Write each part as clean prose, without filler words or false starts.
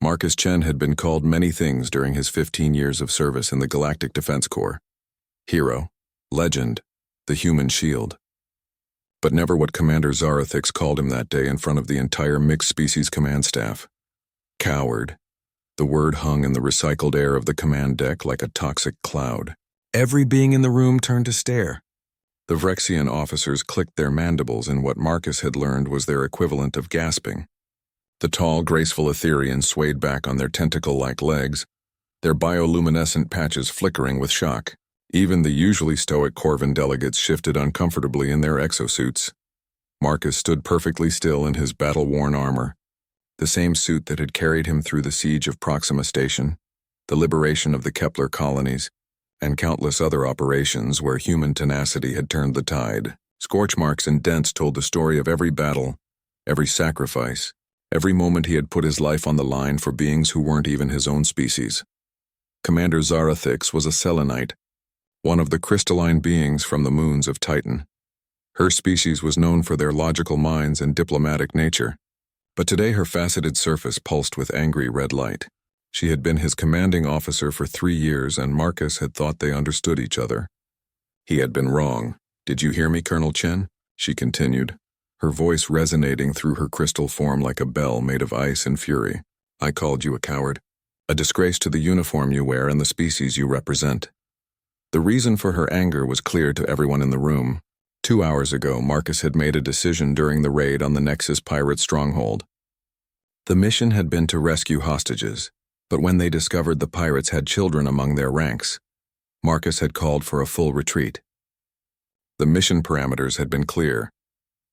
Marcus Chen had been called many things during his 15 years of service in the Galactic Defense Corps. Hero, legend, the human shield. But never what Commander Zarathix called him that day in front of the entire mixed species command staff. Coward. The word hung in the recycled air of the command deck like a toxic cloud. Every being in the room turned to stare. The Vrexian officers clicked their mandibles in what Marcus had learned was their equivalent of gasping. The tall, graceful Etherians swayed back on their tentacle-like legs, their bioluminescent patches flickering with shock. Even the usually stoic Corvin delegates shifted uncomfortably in their exosuits. Marcus stood perfectly still in his battle-worn armor, the same suit that had carried him through the siege of Proxima Station, the liberation of the Kepler colonies, and countless other operations where human tenacity had turned the tide. Scorch marks and dents told the story of every battle, every sacrifice, every moment he had put his life on the line for beings who weren't even his own species. Commander Zarathix was a Selenite, one of the crystalline beings from the moons of Titan. Her species was known for their logical minds and diplomatic nature, but today her faceted surface pulsed with angry red light. She had been his commanding officer for 3 years, and Marcus had thought they understood each other. He had been wrong. "Did you hear me, Colonel Chen?" she continued, her voice resonating through her crystal form like a bell made of ice and fury. "I called you a coward, a disgrace to the uniform you wear and the species you represent." The reason for her anger was clear to everyone in the room. 2 hours ago, Marcus had made a decision during the raid on the Nexus pirate stronghold. The mission had been to rescue hostages, but when they discovered the pirates had children among their ranks, Marcus had called for a full retreat. The mission parameters had been clear: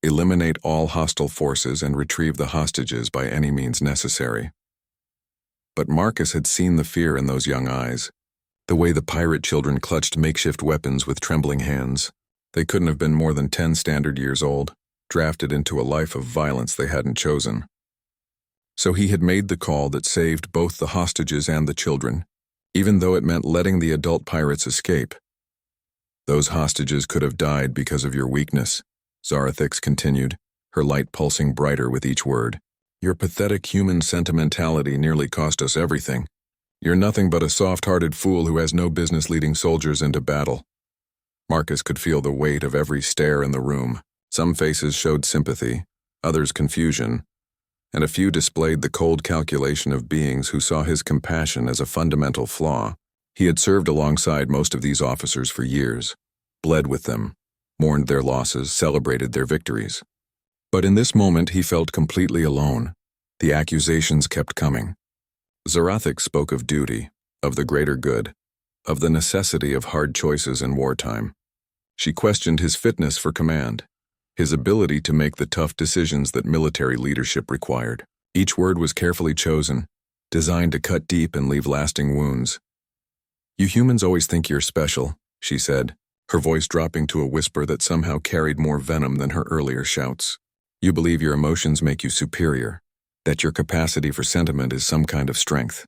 eliminate all hostile forces and retrieve the hostages by any means necessary. But Marcus had seen the fear in those young eyes, the way the pirate children clutched makeshift weapons with trembling hands. They couldn't have been more than 10 standard years old, drafted into a life of violence they hadn't chosen. So he had made the call that saved both the hostages and the children, even though it meant letting the adult pirates escape. "Those hostages could have died because of your weakness," Zarathix continued, her light pulsing brighter with each word. "Your pathetic human sentimentality nearly cost us everything. You're nothing but a soft-hearted fool who has no business leading soldiers into battle." Marcus could feel the weight of every stare in the room. Some faces showed sympathy, others confusion, and a few displayed the cold calculation of beings who saw his compassion as a fundamental flaw. He had served alongside most of these officers for years, bled with them, mourned their losses, celebrated their victories. But in this moment he felt completely alone. The accusations kept coming. Zarathix spoke of duty, of the greater good, of the necessity of hard choices in wartime. She questioned his fitness for command, his ability to make the tough decisions that military leadership required. Each word was carefully chosen, designed to cut deep and leave lasting wounds. "You humans always think you're special," she said, her voice dropping to a whisper that somehow carried more venom than her earlier shouts. "You believe your emotions make you superior, that your capacity for sentiment is some kind of strength.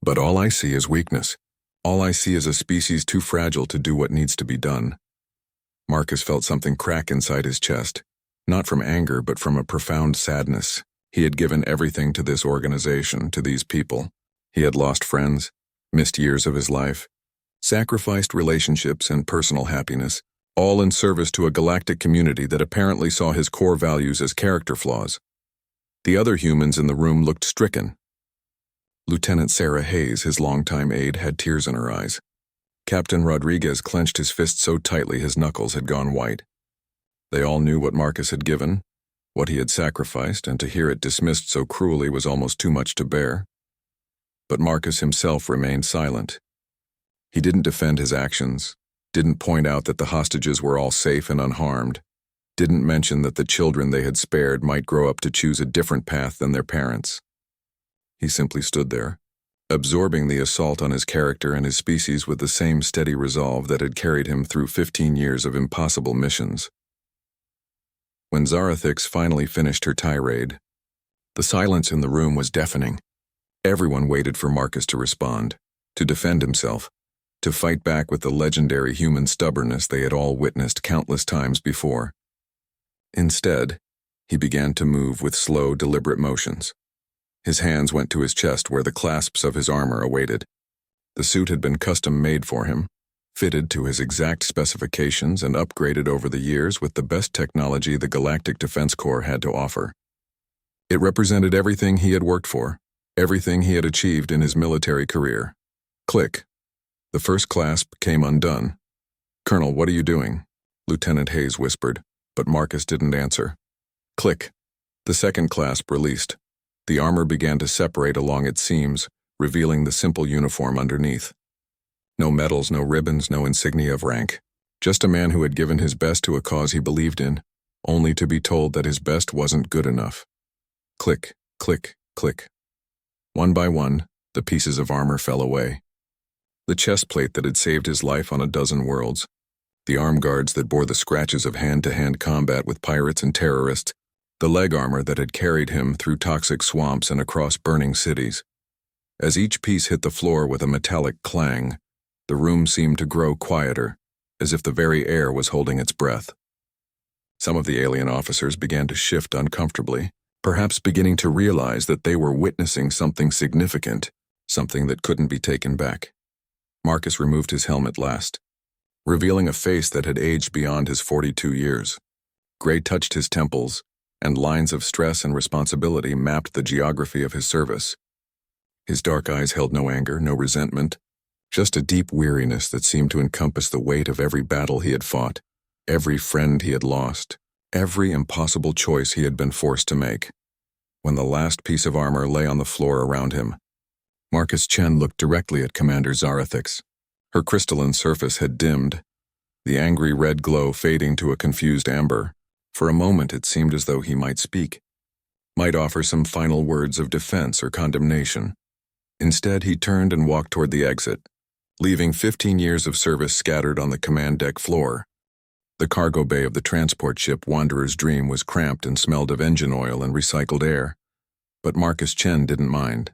But all I see is weakness. All I see is a species too fragile to do what needs to be done." Marcus felt something crack inside his chest, not from anger but from a profound sadness. He had given everything to this organization, to these people. He had lost friends, missed years of his life, sacrificed relationships and personal happiness, all in service to a galactic community that apparently saw his core values as character flaws. The other humans in the room looked stricken. Lieutenant Sarah Hayes, his longtime aide, had tears in her eyes. Captain Rodriguez clenched his fist so tightly his knuckles had gone white. They all knew what Marcus had given, what he had sacrificed, and to hear it dismissed so cruelly was almost too much to bear. But Marcus himself remained silent. He didn't defend his actions, didn't point out that the hostages were all safe and unharmed, didn't mention that the children they had spared might grow up to choose a different path than their parents. He simply stood there, absorbing the assault on his character and his species with the same steady resolve that had carried him through 15 years of impossible missions. When Zarathix finally finished her tirade, the silence in the room was deafening. Everyone waited for Marcus to respond, to defend himself, to fight back with the legendary human stubbornness they had all witnessed countless times before. Instead, he began to move with slow, deliberate motions, His hands went to his chest where the clasps of his armor awaited. The suit had been custom-made for him, fitted to his exact specifications and upgraded over the years with the best technology the Galactic Defense Corps had to offer. It represented everything he had worked for, everything he had achieved in his military career. Click. The first clasp came undone. "Colonel, what are you doing?" Lieutenant Hayes whispered, but Marcus didn't answer. Click. The second clasp released. The armor began to separate along its seams, revealing the simple uniform underneath. No medals, no ribbons, no insignia of rank. Just a man who had given his best to a cause he believed in, only to be told that his best wasn't good enough. Click, click, click. One by one, the pieces of armor fell away. The chest plate that had saved his life on a dozen worlds, the arm guards that bore the scratches of hand-to-hand combat with pirates and terrorists, the leg armor that had carried him through toxic swamps and across burning cities. As each piece hit the floor with a metallic clang, the room seemed to grow quieter, as if the very air was holding its breath. Some of the alien officers began to shift uncomfortably, perhaps beginning to realize that they were witnessing something significant, something that couldn't be taken back. Marcus removed his helmet last, revealing a face that had aged beyond his 42 years. Gray touched his temples, and lines of stress and responsibility mapped the geography of his service. His dark eyes held no anger, no resentment, just a deep weariness that seemed to encompass the weight of every battle he had fought, every friend he had lost, every impossible choice he had been forced to make. When the last piece of armor lay on the floor around him, Marcus Chen looked directly at Commander Zarathix. Her crystalline surface had dimmed, the angry red glow fading to a confused amber. For a moment it seemed as though he might speak, might offer some final words of defense or condemnation. Instead, he turned and walked toward the exit, leaving 15 years of service scattered on the command deck floor. The cargo bay of the transport ship Wanderer's Dream was cramped and smelled of engine oil and recycled air, but Marcus Chen didn't mind.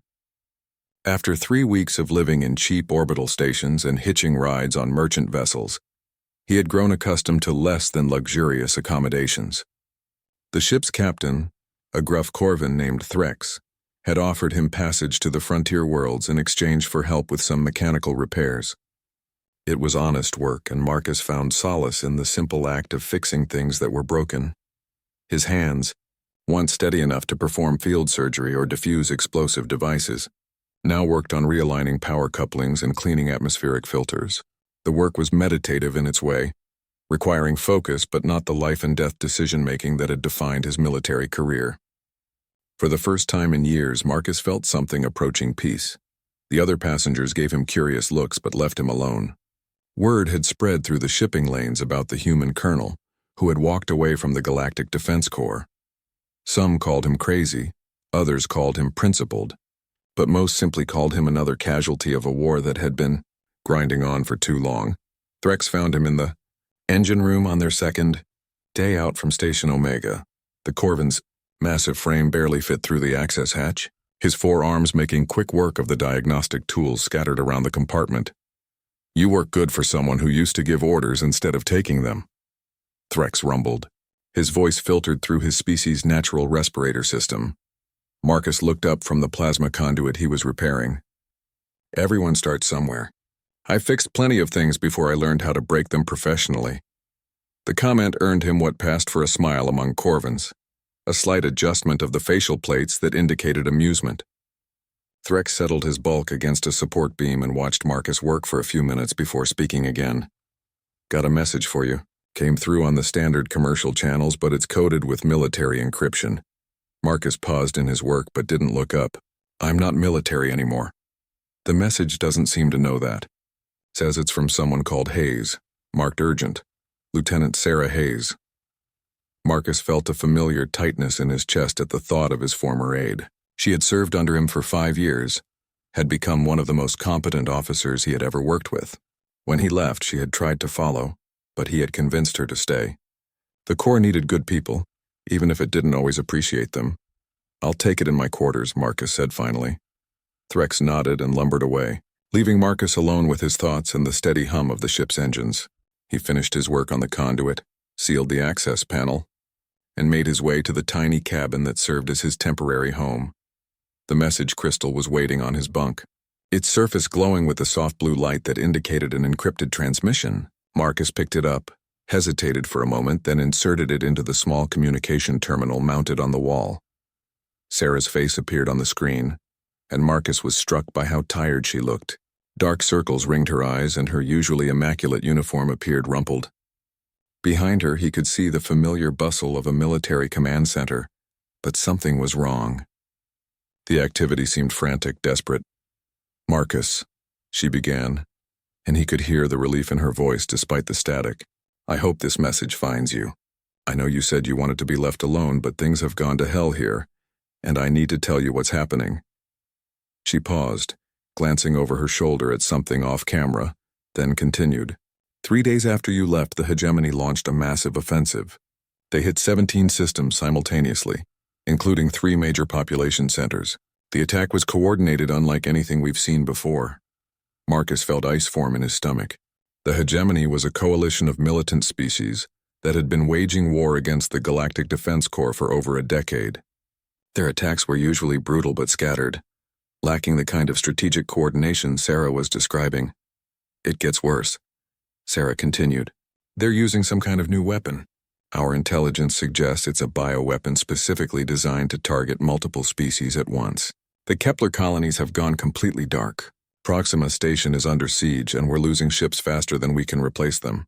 After 3 weeks of living in cheap orbital stations and hitching rides on merchant vessels, he had grown accustomed to less than luxurious accommodations. The ship's captain, a gruff Corvan named Threx, had offered him passage to the frontier worlds in exchange for help with some mechanical repairs. It was honest work, and Marcus found solace in the simple act of fixing things that were broken. His hands, once steady enough to perform field surgery or defuse explosive devices, now worked on realigning power couplings and cleaning atmospheric filters. The work was meditative in its way, requiring focus but not the life-and-death decision-making that had defined his military career. For the first time in years, Marcus felt something approaching peace. The other passengers gave him curious looks but left him alone. Word had spread through the shipping lanes about the human colonel, who had walked away from the Galactic Defense Corps. Some called him crazy, others called him principled, but most simply called him another casualty of a war that had been grinding on for too long. Threx found him in the engine room on their second day out from Station Omega. The Corvan's massive frame barely fit through the access hatch, his 4 arms making quick work of the diagnostic tools scattered around the compartment. "You work good for someone who used to give orders instead of taking them," Threx rumbled. His voice filtered through his species' natural respirator system. Marcus looked up from the plasma conduit he was repairing. "Everyone starts somewhere. I fixed plenty of things before I learned how to break them professionally." The comment earned him what passed for a smile among Corvans, a slight adjustment of the facial plates that indicated amusement. Threx settled his bulk against a support beam and watched Marcus work for a few minutes before speaking again. "Got a message for you. Came through on the standard commercial channels, but it's coded with military encryption." Marcus paused in his work but didn't look up. "I'm not military anymore." "The message doesn't seem to know that. Says it's from someone called Hayes, marked urgent. Lieutenant Sarah Hayes." Marcus felt a familiar tightness in his chest at the thought of his former aide. She had served under him for 5 years, had become one of the most competent officers he had ever worked with. When he left, she had tried to follow, but he had convinced her to stay. The Corps needed good people, even if it didn't always appreciate them. "I'll take it in my quarters," Marcus said finally. Threx nodded and lumbered away, leaving Marcus alone with his thoughts and the steady hum of the ship's engines. He finished his work on the conduit, sealed the access panel, and made his way to the tiny cabin that served as his temporary home. The message crystal was waiting on his bunk, its surface glowing with a soft blue light that indicated an encrypted transmission. Marcus picked it up, hesitated for a moment, then inserted it into the small communication terminal mounted on the wall. Sarah's face appeared on the screen, and Marcus was struck by how tired she looked. Dark circles ringed her eyes, and her usually immaculate uniform appeared rumpled. Behind her, he could see the familiar bustle of a military command center, but something was wrong. The activity seemed frantic, desperate. "Marcus," she began, and he could hear the relief in her voice despite the static. "I hope this message finds you. I know you said you wanted to be left alone, but things have gone to hell here, and I need to tell you what's happening." She paused, glancing over her shoulder at something off camera, then continued. 3 days after you left, the hegemony launched a massive offensive. They hit 17 systems simultaneously, including 3 major population centers. The attack was coordinated unlike anything we've seen before. Marcus felt ice form in his stomach. The hegemony was a coalition of militant species that had been waging war against the Galactic Defense Corps for over a decade. Their attacks were usually brutal but scattered, lacking the kind of strategic coordination Sarah was describing. "It gets worse," Sarah continued. "They're using some kind of new weapon. Our intelligence suggests it's a bioweapon specifically designed to target multiple species at once. The Kepler colonies have gone completely dark. Proxima Station is under siege, and we're losing ships faster than we can replace them."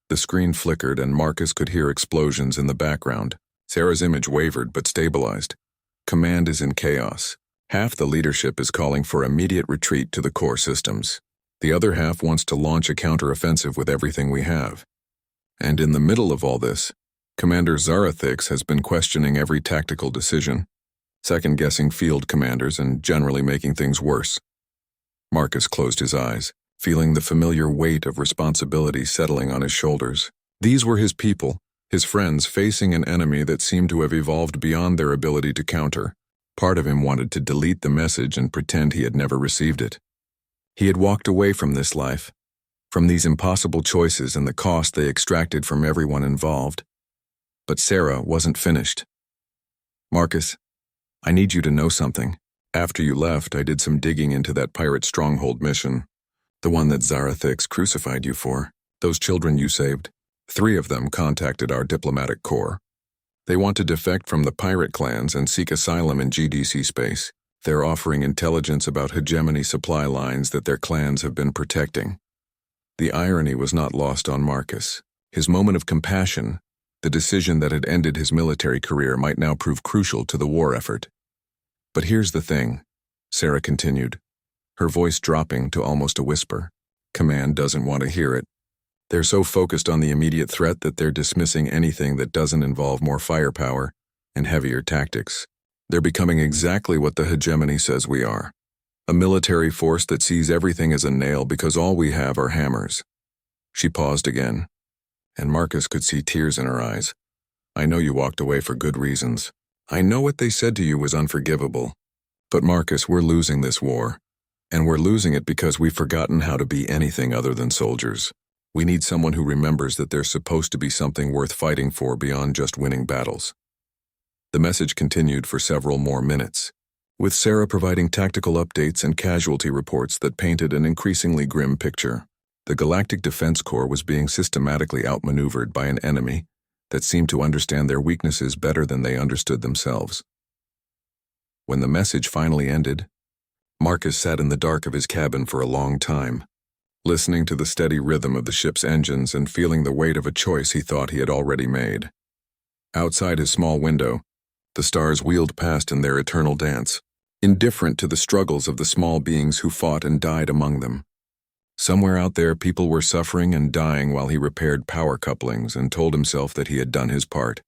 The screen flickered, and Marcus could hear explosions in the background. Sarah's image wavered but stabilized. "Command is in chaos. Half the leadership is calling for immediate retreat to the core systems. The other half wants to launch a counteroffensive with everything we have. And in the middle of all this, Commander Zarathix has been questioning every tactical decision, second-guessing field commanders, and generally making things worse." Marcus closed his eyes, feeling the familiar weight of responsibility settling on his shoulders. These were his people, his friends, facing an enemy that seemed to have evolved beyond their ability to counter. Part of him wanted to delete the message and pretend he had never received it. He had walked away from this life, from these impossible choices and the cost they extracted from everyone involved. But Sarah wasn't finished. "Marcus, I need you to know something. After you left, I did some digging into that pirate stronghold mission, the one that Zarathix crucified you for. Those children you saved, 3 of them contacted our diplomatic corps. They want to defect from the pirate clans and seek asylum in GDC space. They're offering intelligence about hegemony supply lines that their clans have been protecting." The irony was not lost on Marcus. His moment of compassion, the decision that had ended his military career, might now prove crucial to the war effort. "But here's the thing," Sarah continued, her voice dropping to almost a whisper. "Command doesn't want to hear it. They're so focused on the immediate threat that they're dismissing anything that doesn't involve more firepower and heavier tactics. They're becoming exactly what the hegemony says we are. A military force that sees everything as a nail because all we have are hammers." She paused again, and Marcus could see tears in her eyes. "I know you walked away for good reasons. I know what they said to you was unforgivable. But Marcus, we're losing this war, and we're losing it because we've forgotten how to be anything other than soldiers. We need someone who remembers that there's supposed to be something worth fighting for beyond just winning battles." The message continued for several more minutes, with Sarah providing tactical updates and casualty reports that painted an increasingly grim picture. The Galactic Defense Corps was being systematically outmaneuvered by an enemy that seemed to understand their weaknesses better than they understood themselves. When the message finally ended, Marcus sat in the dark of his cabin for a long time, listening to the steady rhythm of the ship's engines and feeling the weight of a choice he thought he had already made. Outside his small window, the stars wheeled past in their eternal dance, indifferent to the struggles of the small beings who fought and died among them. Somewhere out there, people were suffering and dying while he repaired power couplings and told himself that he had done his part.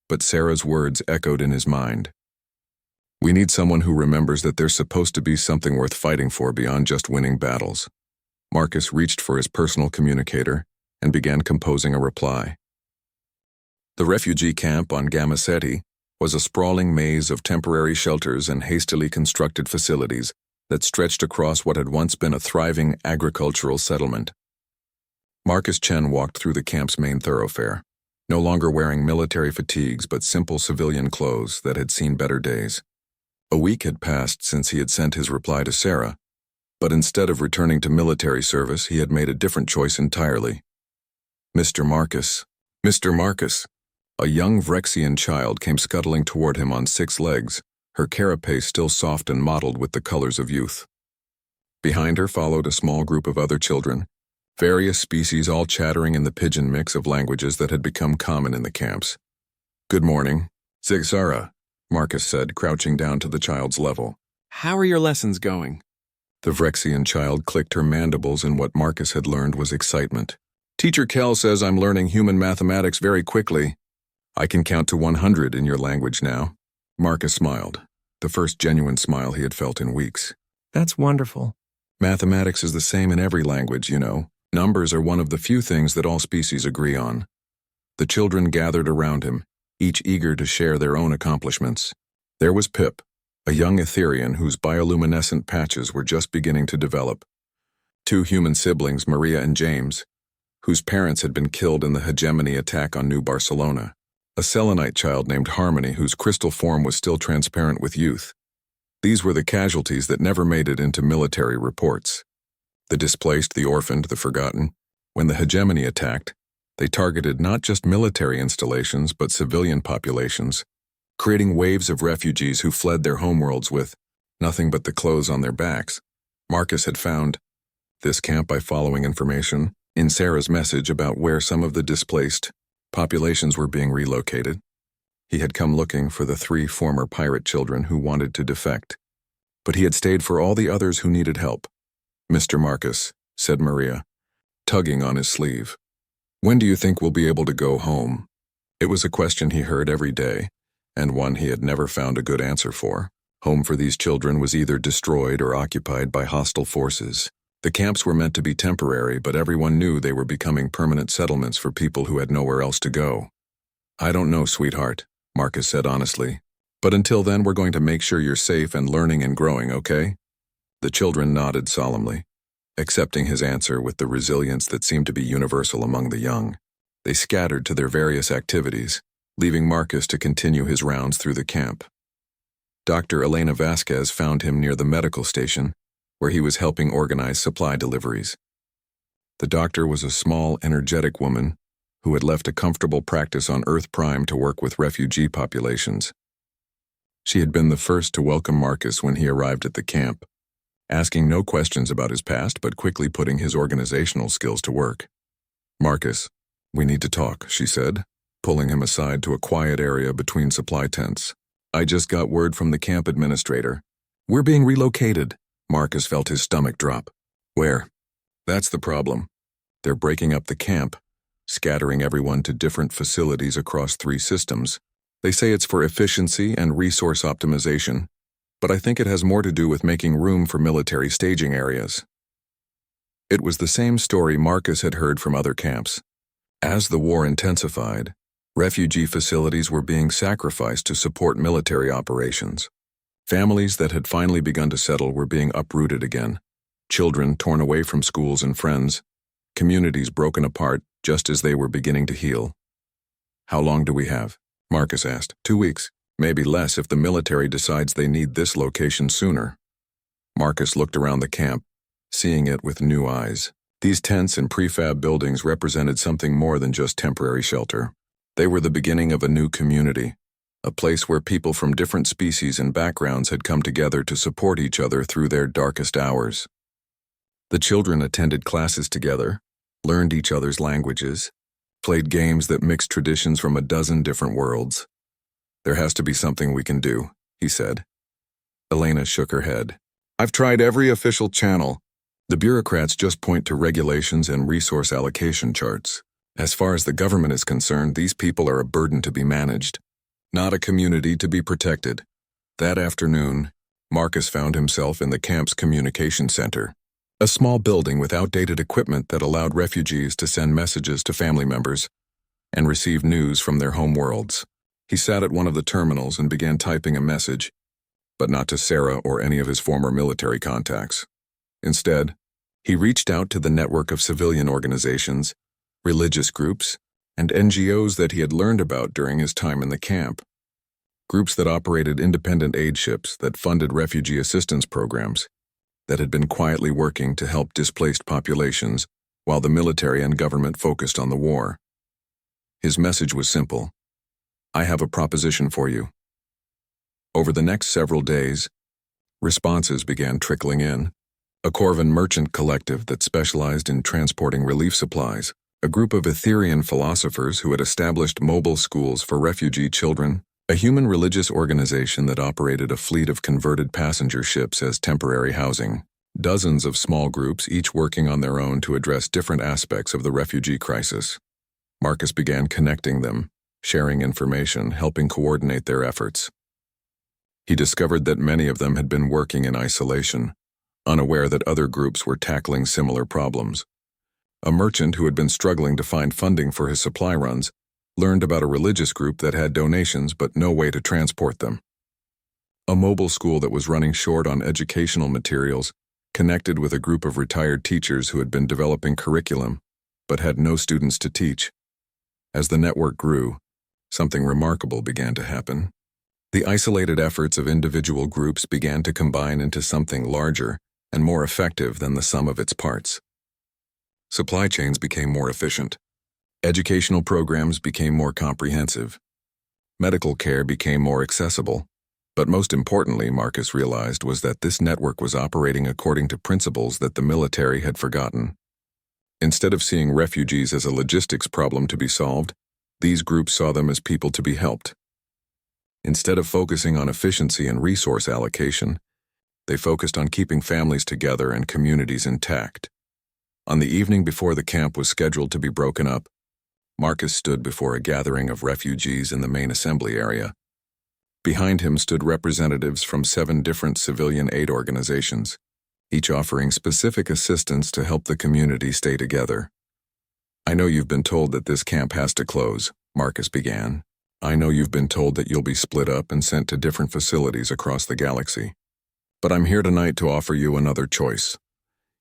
But Sarah's words echoed in his mind. "We need someone who remembers that there's supposed to be something worth fighting for beyond just winning battles." Marcus reached for his personal communicator and began composing a reply. The refugee camp on Gamma Ceti was a sprawling maze of temporary shelters and hastily constructed facilities that stretched across what had once been a thriving agricultural settlement. Marcus Chen walked through the camp's main thoroughfare, no longer wearing military fatigues but simple civilian clothes that had seen better days. A week had passed since he had sent his reply to Sarah, but instead of returning to military service, he had made a different choice entirely. Mr. Marcus. Mr. Marcus. A young Vrexian child came scuttling toward him on 6 legs, her carapace still soft and mottled with the colors of youth. Behind her followed a small group of other children, various species all chattering in the pidgin mix of languages that had become common in the camps. "Good morning, Zara," Marcus said, crouching down to the child's level. "How are your lessons going?" The Vrexian child clicked her mandibles in what Marcus had learned was excitement. "Teacher Kell says I'm learning human mathematics very quickly. I can count to 100 in your language now." Marcus smiled, the first genuine smile he had felt in weeks. "That's wonderful." "Mathematics is the same in every language, you know. Numbers are one of the few things that all species agree on." The children gathered around him, each eager to share their own accomplishments. There was Pip, a young Etherian whose bioluminescent patches were just beginning to develop. 2 human siblings, Maria and James, whose parents had been killed in the hegemony attack on New Barcelona. A Selenite child named Harmony, whose crystal form was still transparent with youth. These were the casualties that never made it into military reports. The displaced, the orphaned, the forgotten. When the hegemony attacked, they targeted not just military installations but civilian populations, creating waves of refugees who fled their homeworlds with nothing but the clothes on their backs. Marcus had found this camp by following information in Sarah's message about where some of the displaced populations were being relocated. He had come looking for the 3 former pirate children who wanted to defect, but he had stayed for all the others who needed help. "Mr. Marcus," said Maria, tugging on his sleeve, "when do you think we'll be able to go home?" It was a question he heard every day, and one he had never found a good answer for. Home for these children was either destroyed or occupied by hostile forces. The camps were meant to be temporary, but everyone knew they were becoming permanent settlements for people who had nowhere else to go. "I don't know, sweetheart," Marcus said honestly. "But until then, we're going to make sure you're safe and learning and growing, okay?" The children nodded solemnly, accepting his answer with the resilience that seemed to be universal among the young. They scattered to their various activities, leaving Marcus to continue his rounds through the camp. Dr. Elena Vasquez found him near the medical station, where he was helping organize supply deliveries. The doctor was a small, energetic woman who had left a comfortable practice on Earth Prime to work with refugee populations. She had been the first to welcome Marcus when he arrived at the camp, asking no questions about his past but quickly putting his organizational skills to work. "Marcus, we need to talk," she said, pulling him aside to a quiet area between supply tents. "I just got word from the camp administrator. We're being relocated." Marcus felt his stomach drop. "Where?" "That's the problem. They're breaking up the camp, scattering everyone to different facilities across 3 systems. They say it's for efficiency and resource optimization, but I think it has more to do with making room for military staging areas." It was the same story Marcus had heard from other camps. As the war intensified, refugee facilities were being sacrificed to support military operations. Families that had finally begun to settle were being uprooted again, children torn away from schools and friends, communities broken apart just as they were beginning to heal. "How long do we have?" Marcus asked. 2 weeks, maybe less if the military decides they need this location sooner. Marcus looked around the camp, seeing it with new eyes. These tents and prefab buildings represented something more than just temporary shelter. They were the beginning of a new community, a place where people from different species and backgrounds had come together to support each other through their darkest hours. The children attended classes together, learned each other's languages, played games that mixed traditions from a dozen different worlds. "There has to be something we can do," he said. Elena shook her head. "I've tried every official channel. The bureaucrats just point to regulations and resource allocation charts. As far as the government is concerned, these people are a burden to be managed, not a community to be protected." That afternoon, Marcus found himself in the camp's communication center, a small building with outdated equipment that allowed refugees to send messages to family members and receive news from their home worlds. He sat at one of the terminals and began typing a message, but not to Sarah or any of his former military contacts. Instead, he reached out to the network of civilian organizations, religious groups, and NGOs that he had learned about during his time in the camp. groups that operated independent aid ships that funded refugee assistance programs, that had been quietly working to help displaced populations while the military and government focused on the war. His message was simple: I have a proposition for you. Over the next several days, responses began trickling in. A Corvan merchant collective that specialized in transporting relief supplies, a group of Etherean philosophers who had established mobile schools for refugee children, a human religious organization that operated a fleet of converted passenger ships as temporary housing, dozens of small groups each working on their own to address different aspects of the refugee crisis. Marcus began connecting them, sharing information, helping coordinate their efforts. He discovered that many of them had been working in isolation, unaware that other groups were tackling similar problems. A merchant who had been struggling to find funding for his supply runs learned about a religious group that had donations but no way to transport them. A mobile school that was running short on educational materials connected with a group of retired teachers who had been developing curriculum but had no students to teach. As the network grew, something remarkable began to happen. The isolated efforts of individual groups began to combine into something larger and more effective than the sum of its parts. Supply chains became more efficient. Educational programs became more comprehensive. Medical care became more accessible. But most importantly, Marcus realized, was that this network was operating according to principles that the military had forgotten. Instead of seeing refugees as a logistics problem to be solved, these groups saw them as people to be helped. Instead of focusing on efficiency and resource allocation, they focused on keeping families together and communities intact. On the evening before the camp was scheduled to be broken up, Marcus stood before a gathering of refugees in the main assembly area. Behind him stood representatives from 7 different civilian aid organizations, each offering specific assistance to help the community stay together. I know you've been told that this camp has to close, Marcus began. I know you've been told that you'll be split up and sent to different facilities across the galaxy. But I'm here tonight to offer you another choice.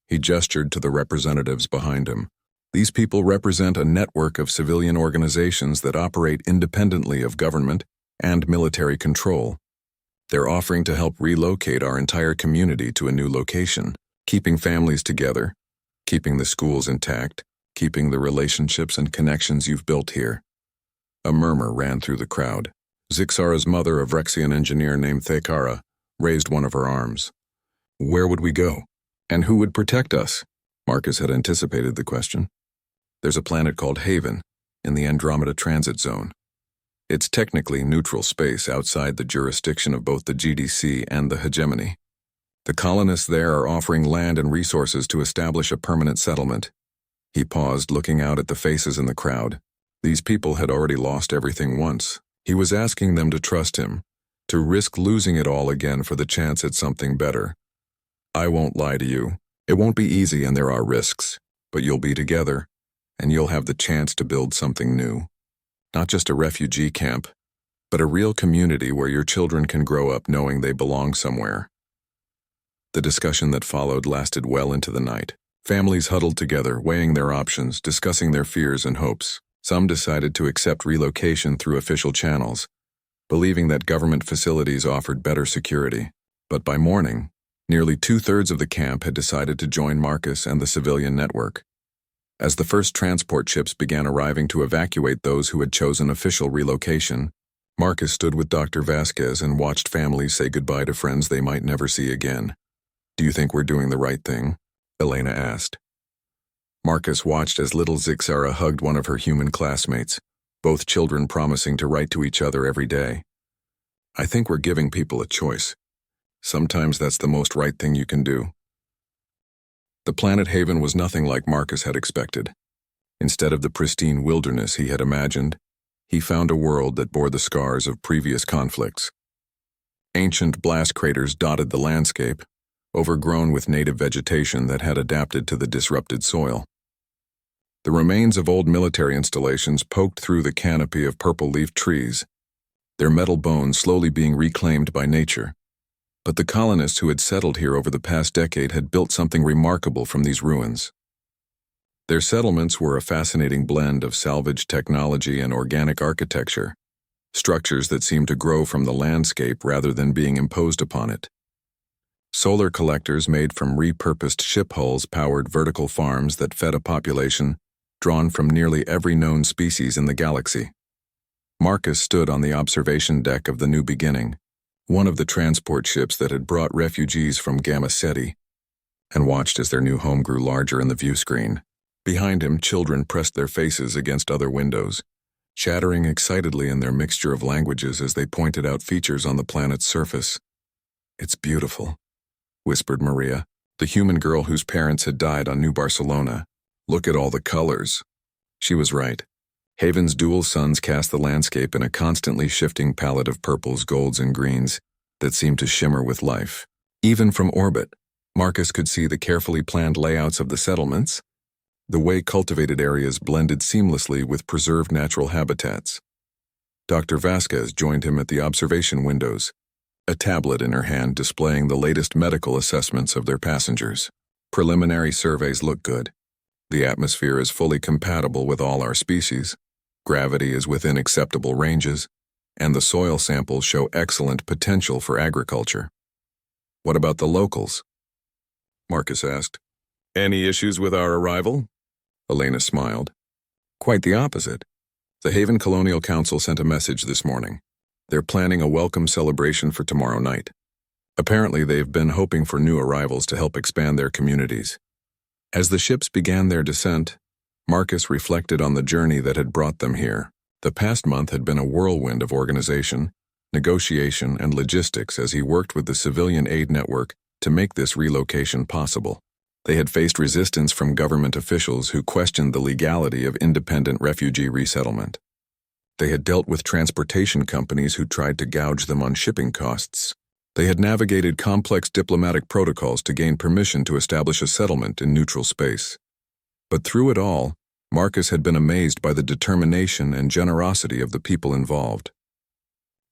He gestured to the representatives behind him. These people represent a network of civilian organizations that operate independently of government and military control. They're offering to help relocate our entire community to a new location, keeping families together, keeping the schools intact, keeping the relationships and connections you've built here. A murmur ran through the crowd. Zixara's mother, a Vrexian engineer named Thekara, raised one of her arms. Where would we go? And who would protect us? Marcus had anticipated the question. There's a planet called Haven, in the Andromeda Transit Zone. It's technically neutral space outside the jurisdiction of both the GDC and the hegemony. The colonists there are offering land and resources to establish a permanent settlement. He paused, looking out at the faces in the crowd. These people had already lost everything once. He was asking them to trust him, to risk losing it all again for the chance at something better. I won't lie to you. It won't be easy and there are risks, but you'll be together, and you'll have the chance to build something new. Not just a refugee camp, but a real community where your children can grow up knowing they belong somewhere. The discussion that followed lasted well into the night. Families huddled together, weighing their options, discussing their fears and hopes. Some decided to accept relocation through official channels, believing that government facilities offered better security. But by morning, nearly 2/3 of the camp had decided to join Marcus and the civilian network. As the first transport ships began arriving to evacuate those who had chosen official relocation, Marcus stood with Dr. Vasquez and watched families say goodbye to friends they might never see again. Do you think we're doing the right thing? Elena asked. Marcus watched as little Zixara hugged one of her human classmates, both children promising to write to each other every day. I think we're giving people a choice. Sometimes that's the most right thing you can do. The planet Haven was nothing like Marcus had expected. Instead of the pristine wilderness he had imagined, he found a world that bore the scars of previous conflicts. Ancient blast craters dotted the landscape, overgrown with native vegetation that had adapted to the disrupted soil. The remains of old military installations poked through the canopy of purple-leafed trees, their metal bones slowly being reclaimed by nature. But the colonists who had settled here over the past decade had built something remarkable from these ruins. Their settlements were a fascinating blend of salvaged technology and organic architecture. structures that seemed to grow from the landscape rather than being imposed upon it. Solar collectors made from repurposed ship hulls powered vertical farms that fed a population drawn from nearly every known species in the galaxy. Marcus stood on the observation deck of the New Beginning, one of the transport ships that had brought refugees from Gamma Ceti, and watched as their new home grew larger in the view screen. Behind him, children pressed their faces against other windows, chattering excitedly in their mixture of languages as they pointed out features on the planet's surface. "It's beautiful," whispered Maria, the human girl whose parents had died on New Barcelona. "Look at all the colors." She was right. Haven's dual suns cast the landscape in a constantly shifting palette of purples, golds, and greens that seemed to shimmer with life. Even from orbit, Marcus could see the carefully planned layouts of the settlements, the way cultivated areas blended seamlessly with preserved natural habitats. Dr. Vasquez joined him at the observation windows, a tablet in her hand displaying the latest medical assessments of their passengers. "Preliminary surveys look good. The atmosphere is fully compatible with all our species. Gravity is within acceptable ranges, and the soil samples show excellent potential for agriculture." "What about the locals?" Marcus asked. "Any issues with our arrival?" Elena smiled. "Quite the opposite. The Haven Colonial Council sent a message this morning. They're planning a welcome celebration for tomorrow night. Apparently, they've been hoping for new arrivals to help expand their communities." As the ships began their descent, Marcus reflected on the journey that had brought them here. The past month had been a whirlwind of organization, negotiation, and logistics as he worked with the civilian aid network to make this relocation possible. They had faced resistance from government officials who questioned the legality of independent refugee resettlement. They had dealt with transportation companies who tried to gouge them on shipping costs. They had navigated complex diplomatic protocols to gain permission to establish a settlement in neutral space. But through it all, Marcus had been amazed by the determination and generosity of the people involved.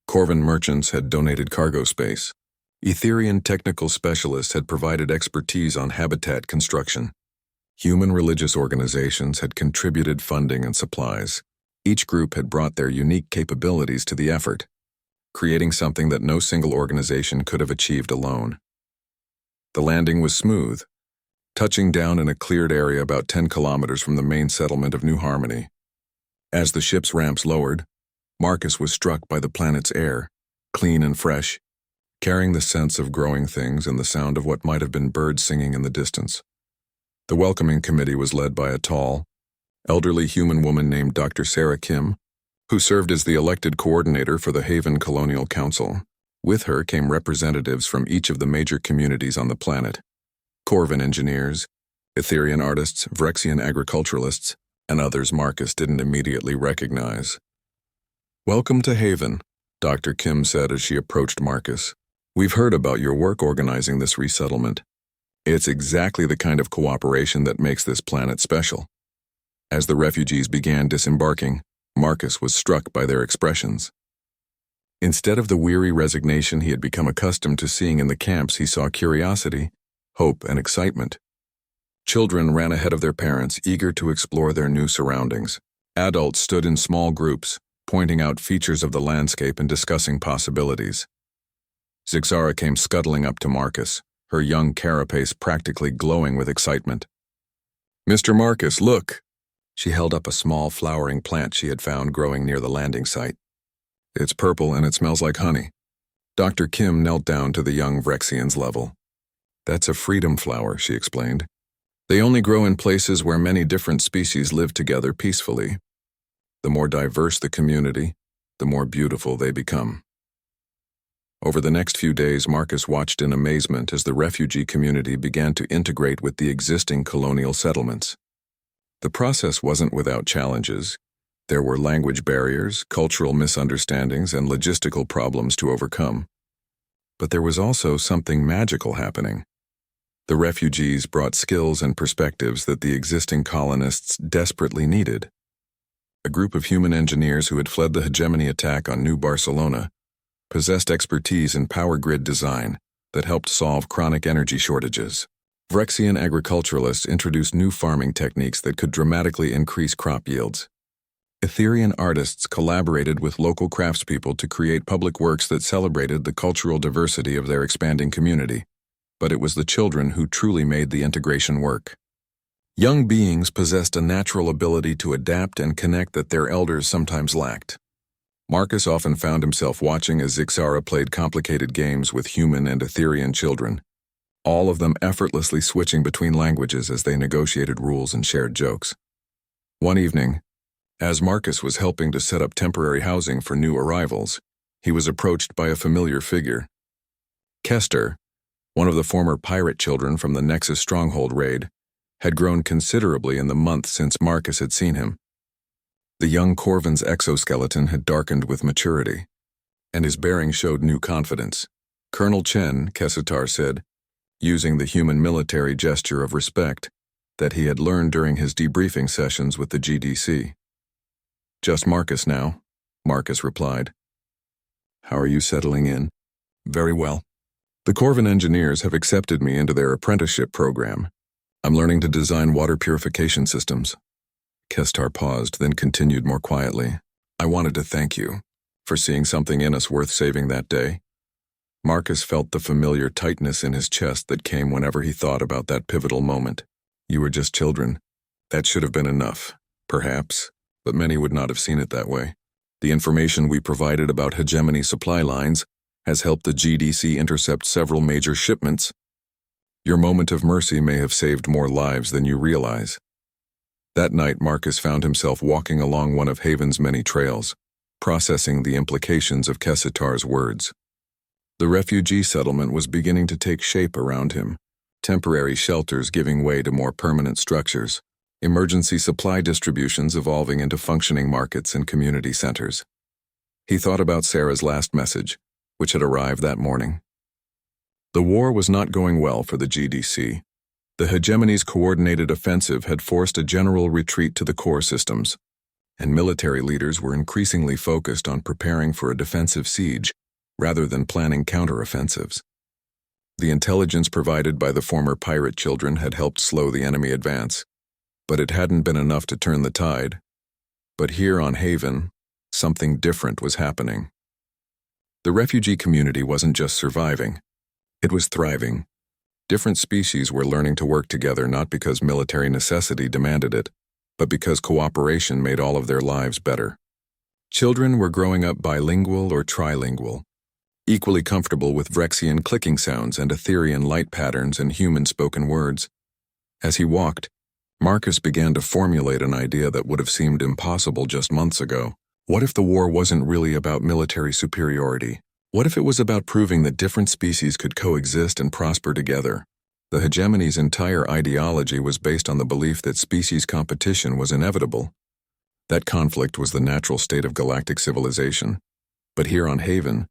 Corvin merchants had donated cargo space. Etherian technical specialists had provided expertise on habitat construction. Human religious organizations had contributed funding and supplies. Each group had brought their unique capabilities to the effort, creating something that no single organization could have achieved alone. The landing was smooth, touching down in a cleared area about 10 kilometers from the main settlement of New Harmony. As the ship's ramps lowered, Marcus was struck by the planet's air, clean and fresh, carrying the sense of growing things and the sound of what might have been birds singing in the distance. The welcoming committee was led by a tall, elderly human woman named Dr. Sarah Kim, who served as the elected coordinator for the Haven Colonial Council. With her came representatives from each of the major communities on the planet: Corvin engineers, Etherian artists, Vrexian agriculturalists, and others Marcus didn't immediately recognize. "Welcome to Haven," Dr. Kim said as she approached Marcus. "We've heard about your work organizing this resettlement. It's exactly the kind of cooperation that makes this planet special." As the refugees began disembarking, Marcus was struck by their expressions. Instead of the weary resignation he had become accustomed to seeing in the camps, he saw curiosity, hope, and excitement. Children ran ahead of their parents, eager to explore their new surroundings. Adults stood in small groups, pointing out features of the landscape and discussing possibilities. Zixara came scuttling up to Marcus, her young carapace practically glowing with excitement. "Mr. Marcus, look!" She held up a small flowering plant she had found growing near the landing site. "It's purple and it smells like honey." Dr. Kim knelt down to the young Vrexian's level. "That's a freedom flower," she explained. "They only grow in places where many different species live together peacefully. The more diverse the community, the more beautiful they become." Over the next few days, Marcus watched in amazement as the refugee community began to integrate with the existing colonial settlements. The process wasn't without challenges. There were language barriers, cultural misunderstandings, and logistical problems to overcome. But there was also something magical happening. The refugees brought skills and perspectives that the existing colonists desperately needed. A group of human engineers who had fled the hegemony attack on New Barcelona possessed expertise in power grid design that helped solve chronic energy shortages. Vrexian agriculturalists introduced new farming techniques that could dramatically increase crop yields. Etherian artists collaborated with local craftspeople to create public works that celebrated the cultural diversity of their expanding community. But it was the children who truly made the integration work. Young beings possessed a natural ability to adapt and connect that their elders sometimes lacked. Marcus often found himself watching as Zixara played complicated games with human and Etherian children, all of them effortlessly switching between languages as they negotiated rules and shared jokes. One evening, as Marcus was helping to set up temporary housing for new arrivals, he was approached by a familiar figure. Kester, one of the former pirate children from the Nexus Stronghold raid, had grown considerably in the month since Marcus had seen him. The young Corvin's exoskeleton had darkened with maturity, and his bearing showed new confidence. Colonel Chen, Kesitar said, using the human military gesture of respect that he had learned during his debriefing sessions with the GDC. Just Marcus now, Marcus replied. How are you settling in? Very well. The Corvin engineers have accepted me into their apprenticeship program. I'm learning to design water purification systems. Kestar paused, then continued more quietly. I wanted to thank you for seeing something in us worth saving that day. Marcus felt the familiar tightness in his chest that came whenever he thought about that pivotal moment. You were just children. That should have been enough, perhaps, but many would not have seen it that way. The information we provided about hegemony supply lines has helped the GDC intercept several major shipments. Your moment of mercy may have saved more lives than you realize. That night, Marcus found himself walking along one of Haven's many trails, processing the implications of Kesitar's words. The refugee settlement was beginning to take shape around him, temporary shelters giving way to more permanent structures, emergency supply distributions evolving into functioning markets and community centers. He thought about Sarah's last message, which had arrived that morning. The war was not going well for the GDC. The hegemony's coordinated offensive had forced a general retreat to the core systems, and military leaders were increasingly focused on preparing for a defensive siege rather than planning counteroffensives. The intelligence provided by the former pirate children had helped slow the enemy advance, but it hadn't been enough to turn the tide. But here on Haven, something different was happening. The refugee community wasn't just surviving, it was thriving. Different species were learning to work together not because military necessity demanded it, but because cooperation made all of their lives better. Children were growing up bilingual or trilingual, equally comfortable with Vrexian clicking sounds and Etherian light patterns and human spoken words. As he walked, Marcus began to formulate an idea that would have seemed impossible just months ago. What if the war wasn't really about military superiority? What if it was about proving that different species could coexist and prosper together? The hegemony's entire ideology was based on the belief that species competition was inevitable. That conflict was the natural state of galactic civilization. But here on Haven,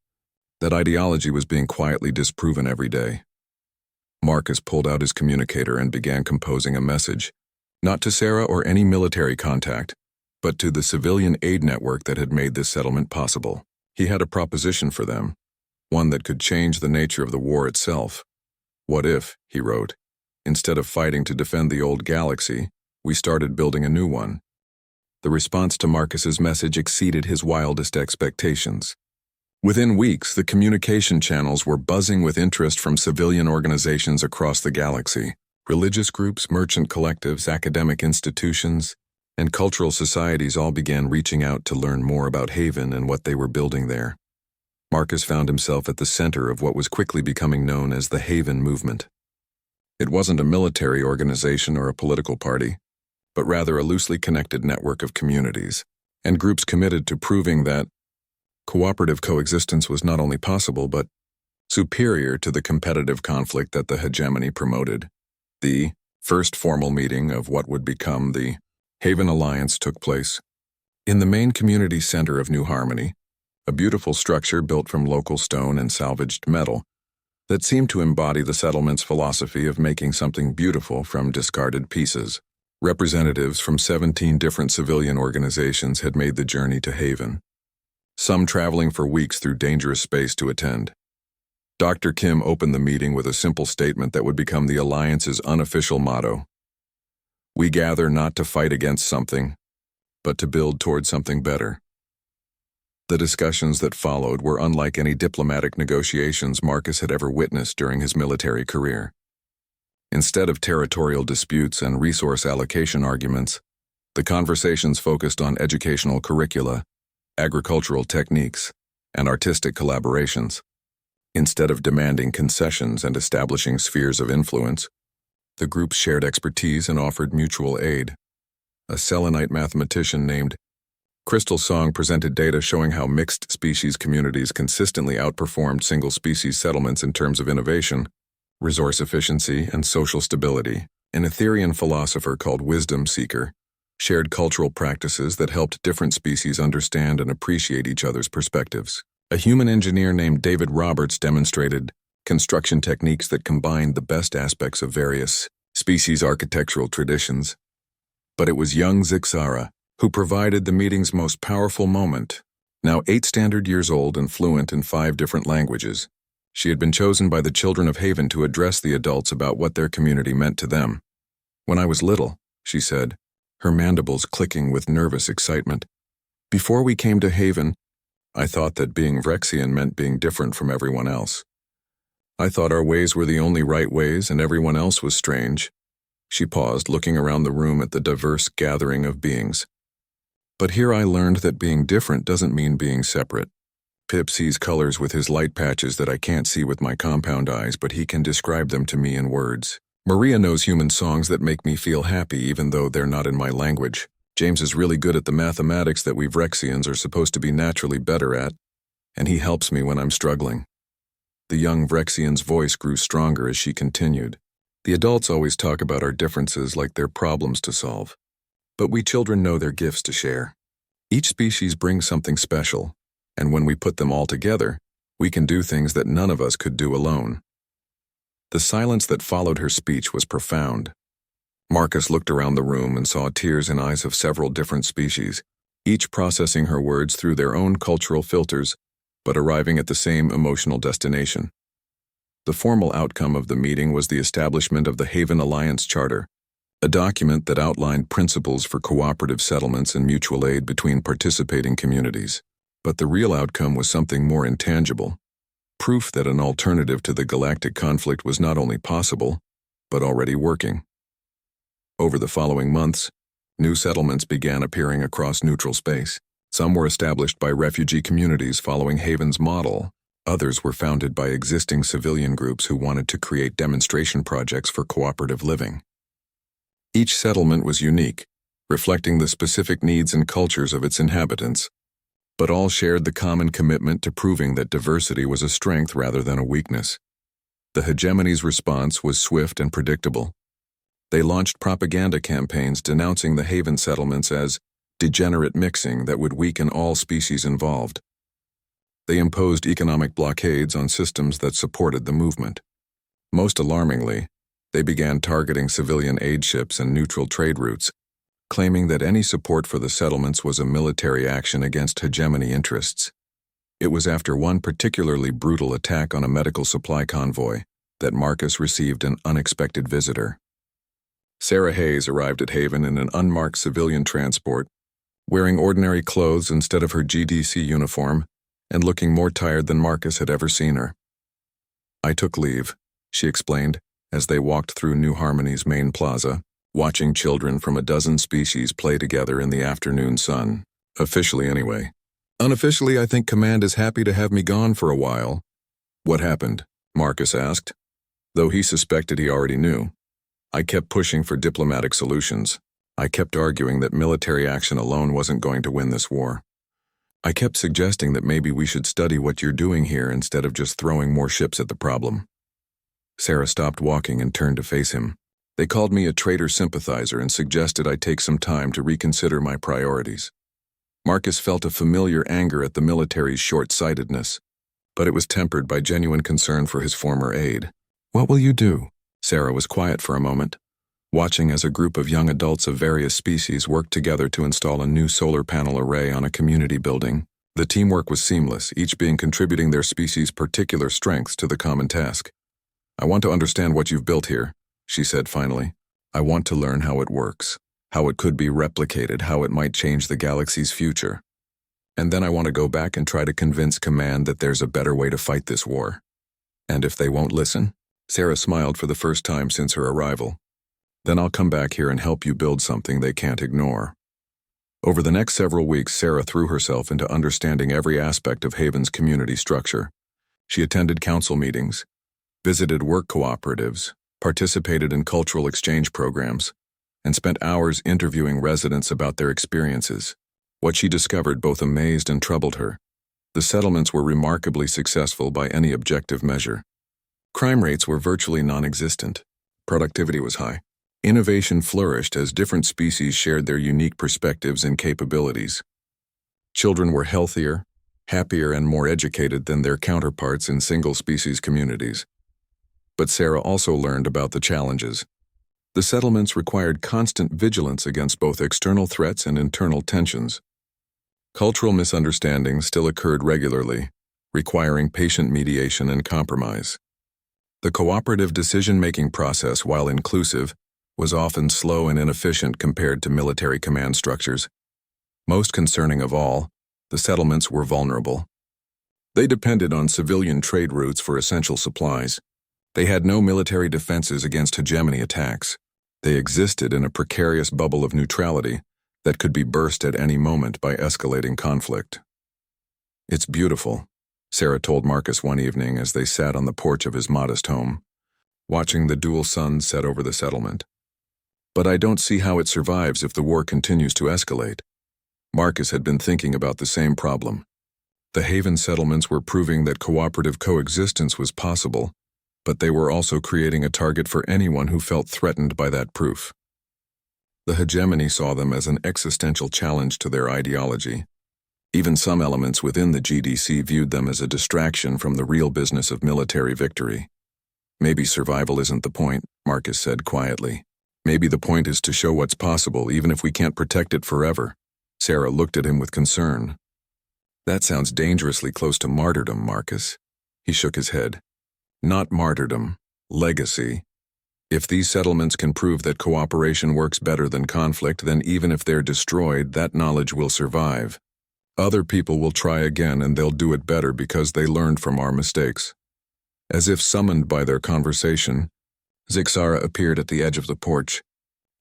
that ideology was being quietly disproven every day. Marcus pulled out his communicator and began composing a message, not to Sarah or any military contact, but to the civilian aid network that had made this settlement possible. He had a proposition for them, one that could change the nature of the war itself. What if, he wrote, instead of fighting to defend the old galaxy, we started building a new one? The response to Marcus's message exceeded his wildest expectations. Within weeks, the communication channels were buzzing with interest from civilian organizations across the galaxy. Religious groups, merchant collectives, academic institutions, and cultural societies all began reaching out to learn more about Haven and what they were building there. Marcus found himself at the center of what was quickly becoming known as the Haven movement. It wasn't a military organization or a political party, but rather a loosely connected network of communities and groups committed to proving that cooperative coexistence was not only possible but superior to the competitive conflict that the hegemony promoted. The first formal meeting of what would become the Haven Alliance took place in the main community center of New Harmony, a beautiful structure built from local stone and salvaged metal that seemed to embody the settlement's philosophy of making something beautiful from discarded pieces. Representatives from 17 different civilian organizations had made the journey to Haven, some traveling for weeks through dangerous space to attend. Dr. Kim opened the meeting with a simple statement that would become the Alliance's unofficial motto. We gather not to fight against something, but to build toward something better. The discussions that followed were unlike any diplomatic negotiations Marcus had ever witnessed during his military career. Instead of territorial disputes and resource allocation arguments, the conversations focused on educational curricula, agricultural techniques, and artistic collaborations. Instead of demanding concessions and establishing spheres of influence, the groups shared expertise and offered mutual aid. A Selenite mathematician named Crystal Song presented data showing how mixed-species communities consistently outperformed single-species settlements in terms of innovation, resource efficiency, and social stability. An Etherean philosopher called Wisdom Seeker shared cultural practices that helped different species understand and appreciate each other's perspectives. A human engineer named David Roberts demonstrated construction techniques that combined the best aspects of various species' architectural traditions. But it was young Zixara who provided the meeting's most powerful moment. Now 8 standard years old and fluent in 5 different languages, she had been chosen by the children of Haven to address the adults about what their community meant to them. "When I was little," she said, her mandibles clicking with nervous excitement, "before we came to Haven, I thought that being Vrexian meant being different from everyone else. I thought our ways were the only right ways and everyone else was strange." She paused, looking around the room at the diverse gathering of beings. "But here I learned that being different doesn't mean being separate. Pip sees colors with his light patches that I can't see with my compound eyes, but he can describe them to me in words. Maria knows human songs that make me feel happy even though they're not in my language. James is really good at the mathematics that we Vrexians are supposed to be naturally better at, and he helps me when I'm struggling." The young Vrexian's voice grew stronger as she continued. "The adults always talk about our differences like they're problems to solve. But we children know they're gifts to share. Each species brings something special, and when we put them all together, we can do things that none of us could do alone." The silence that followed her speech was profound. Marcus looked around the room and saw tears in eyes of several different species, each processing her words through their own cultural filters, but arriving at the same emotional destination. The formal outcome of the meeting was the establishment of the Haven Alliance Charter, a document that outlined principles for cooperative settlements and mutual aid between participating communities. But the real outcome was something more intangible, proof that an alternative to the galactic conflict was not only possible, but already working. Over the following months, new settlements began appearing across neutral space. Some were established by refugee communities following Haven's model. Others were founded by existing civilian groups who wanted to create demonstration projects for cooperative living. Each settlement was unique, reflecting the specific needs and cultures of its inhabitants, but all shared the common commitment to proving that diversity was a strength rather than a weakness. The hegemony's response was swift and predictable. They launched propaganda campaigns denouncing the Haven settlements as degenerate mixing that would weaken all species involved. They imposed economic blockades on systems that supported the movement. Most alarmingly, they began targeting civilian aid ships and neutral trade routes, claiming that any support for the settlements was a military action against hegemony interests. It was after one particularly brutal attack on a medical supply convoy that Marcus received an unexpected visitor. Sarah Hayes arrived at Haven in an unmarked civilian transport, wearing ordinary clothes instead of her GDC uniform, and looking more tired than Marcus had ever seen her. "I took leave," she explained, as they walked through New Harmony's main plaza, watching children from a dozen species play together in the afternoon sun. Officially anyway. Unofficially, I think Command is happy to have me gone for a while. "What happened?" Marcus asked, though he suspected he already knew. "I kept pushing for diplomatic solutions. I kept arguing that military action alone wasn't going to win this war. I kept suggesting that maybe we should study what you're doing here instead of just throwing more ships at the problem." Sarah stopped walking and turned to face him. "They called me a traitor sympathizer and suggested I take some time to reconsider my priorities." Marcus felt a familiar anger at the military's short-sightedness, but it was tempered by genuine concern for his former aide. "What will you do?" Sarah was quiet for a moment, watching as a group of young adults of various species worked together to install a new solar panel array on a community building. The teamwork was seamless, each being contributing their species' particular strengths to the common task. "I want to understand what you've built here," she said finally. "I want to learn how it works. how it could be replicated, how it might change the galaxy's future. And then I want to go back and try to convince Command that there's a better way to fight this war. And if they won't listen? Sarah smiled for the first time since her arrival. Then I'll come back here and help you build something they can't ignore. Over the next several weeks, Sarah threw herself into understanding every aspect of Haven's community structure. She attended council meetings, visited work cooperatives, participated in cultural exchange programs, and spent hours interviewing residents about their experiences. What she discovered both amazed and troubled her. The settlements were remarkably successful by any objective measure. Crime rates were virtually non-existent. Productivity was high. Innovation flourished as different species shared their unique perspectives and capabilities. Children were healthier, happier, and more educated than their counterparts in single-species communities. But Sarah also learned about the challenges. The settlements required constant vigilance against both external threats and internal tensions. Cultural misunderstandings still occurred regularly, requiring patient mediation and compromise. The cooperative decision-making process, while inclusive, was often slow and inefficient compared to military command structures. Most concerning of all, the settlements were vulnerable. They depended on civilian trade routes for essential supplies. They had no military defenses against hegemony attacks. They existed in a precarious bubble of neutrality that could be burst at any moment by escalating conflict. "It's beautiful," Sarah told Marcus one evening as they sat on the porch of his modest home, watching the dual suns set over the settlement. "But I don't see how it survives if the war continues to escalate." Marcus had been thinking about the same problem. The Haven settlements were proving that cooperative coexistence was possible, but they were also creating a target for anyone who felt threatened by that proof. The hegemony saw them as an existential challenge to their ideology. Even some elements within the GDC viewed them as a distraction from the real business of military victory. "Maybe survival isn't the point," Marcus said quietly. "Maybe the point is to show what's possible, even if we can't protect it forever." Sarah looked at him with concern. "That sounds dangerously close to martyrdom, Marcus." He shook his head. "Not martyrdom, legacy. If these settlements can prove that cooperation works better than conflict, then even if they're destroyed, that knowledge will survive. Other people will try again, and they'll do it better because they learned from our mistakes." As if summoned by their conversation, Zixara appeared at the edge of the porch,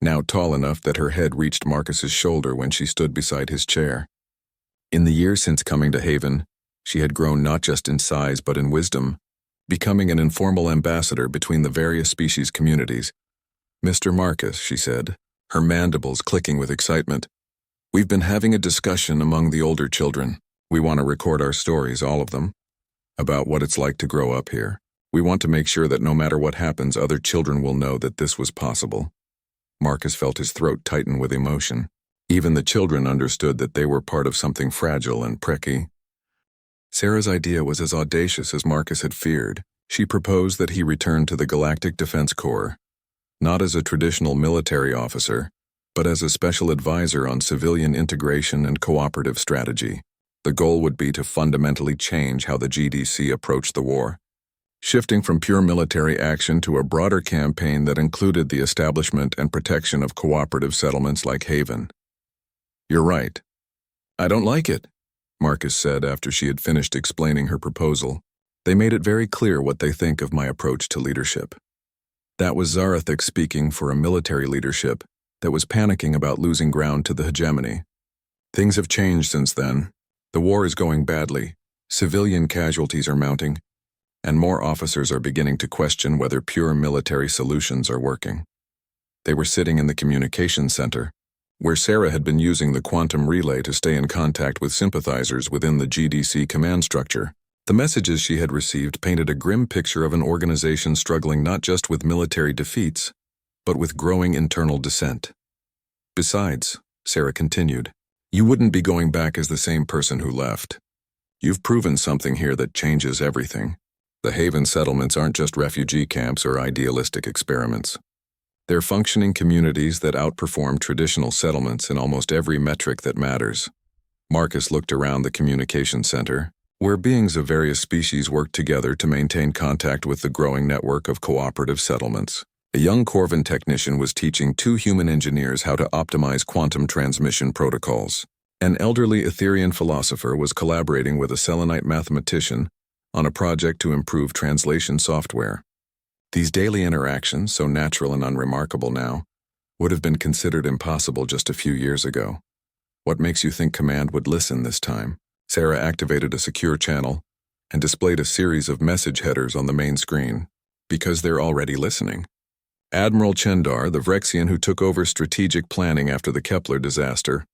now tall enough that her head reached Marcus's shoulder when she stood beside his chair. In the years since coming to Haven, she had grown not just in size but in wisdom, becoming an informal ambassador between the various species communities. "Mr. Marcus," she said, her mandibles clicking with excitement, "we've been having a discussion among the older children. We want to record our stories, all of them, about what it's like to grow up here. We want to make sure that no matter what happens, other children will know that this was possible." Marcus felt his throat tighten with emotion. Even the children understood that they were part of something fragile and pricky. Sarah's idea was as audacious as Marcus had feared. She proposed that he return to the Galactic Defense Corps, not as a traditional military officer, but as a special advisor on civilian integration and cooperative strategy. The goal would be to fundamentally change how the GDC approached the war, shifting from pure military action to a broader campaign that included the establishment and protection of cooperative settlements like Haven. "You're right. I don't like it," Marcus said after she had finished explaining her proposal. "They made it very clear what they think of my approach to leadership." That was Zarathic speaking for a military leadership that was panicking about losing ground to the hegemony. Things have changed since then. The war is going badly, civilian casualties are mounting, and more officers are beginning to question whether pure military solutions are working. They were sitting in the communications center, where Sarah had been using the quantum relay to stay in contact with sympathizers within the GDC command structure. The messages she had received painted a grim picture of an organization struggling not just with military defeats, but with growing internal dissent. "Besides," Sarah continued, "you wouldn't be going back as the same person who left. You've proven something here that changes everything. The Haven settlements aren't just refugee camps or idealistic experiments. They're functioning communities that outperform traditional settlements in almost every metric that matters." Marcus looked around the communication center, where beings of various species worked together to maintain contact with the growing network of cooperative settlements. A young Corvin technician was teaching two human engineers how to optimize quantum transmission protocols. An elderly Etherian philosopher was collaborating with a Selenite mathematician on a project to improve translation software. These daily interactions, so natural and unremarkable now, would have been considered impossible just a few years ago. What makes you think Command would listen this time? Sarah activated a secure channel and displayed a series of message headers on the main screen. Because they're already listening. Admiral Chendar, the Vrexian who took over strategic planning after the Kepler disaster,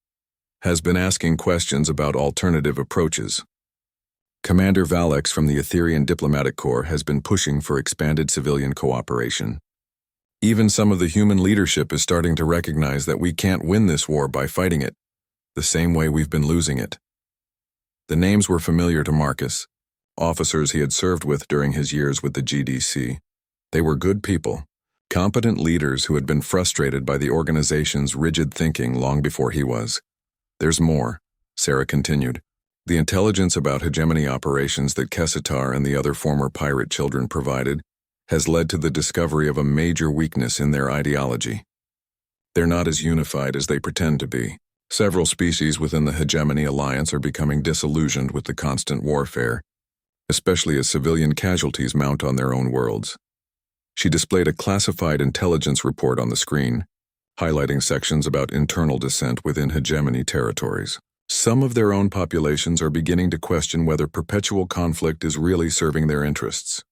has been asking questions about alternative approaches. Commander Valex from the Etherian Diplomatic Corps has been pushing for expanded civilian cooperation. Even some of the human leadership is starting to recognize that we can't win this war by fighting it, the same way we've been losing it. The names were familiar to Marcus, officers he had served with during his years with the GDC. They were good people, competent leaders who had been frustrated by the organization's rigid thinking long before he was. There's more, Sarah continued. The intelligence about hegemony operations that Kessitar and the other former pirate children provided has led to the discovery of a major weakness in their ideology. They're not as unified as they pretend to be. Several species within the hegemony alliance are becoming disillusioned with the constant warfare, especially as civilian casualties mount on their own worlds. She displayed a classified intelligence report on the screen, highlighting sections about internal dissent within hegemony territories. Some of their own populations are beginning to question whether perpetual conflict is really serving their interests.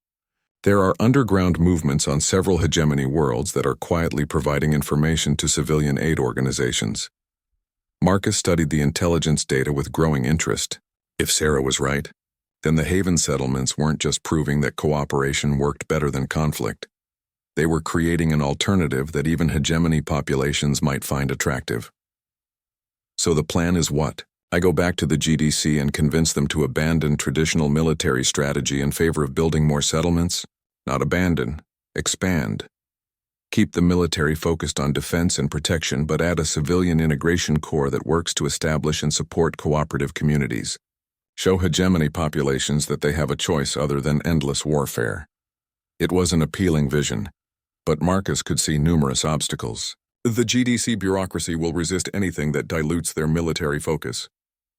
There are underground movements on several hegemony worlds that are quietly providing information to civilian aid organizations. Marcus studied the intelligence data with growing interest. If Sarah was right, then the Haven settlements weren't just proving that cooperation worked better than conflict. They were creating an alternative that even hegemony populations might find attractive. So the plan is what? I go back to the GDC and convince them to abandon traditional military strategy in favor of building more settlements? Not abandon, expand. Keep the military focused on defense and protection, but add a civilian integration core that works to establish and support cooperative communities. Show hegemony populations that they have a choice other than endless warfare. It was an appealing vision, but Marcus could see numerous obstacles. The GDC bureaucracy will resist anything that dilutes their military focus.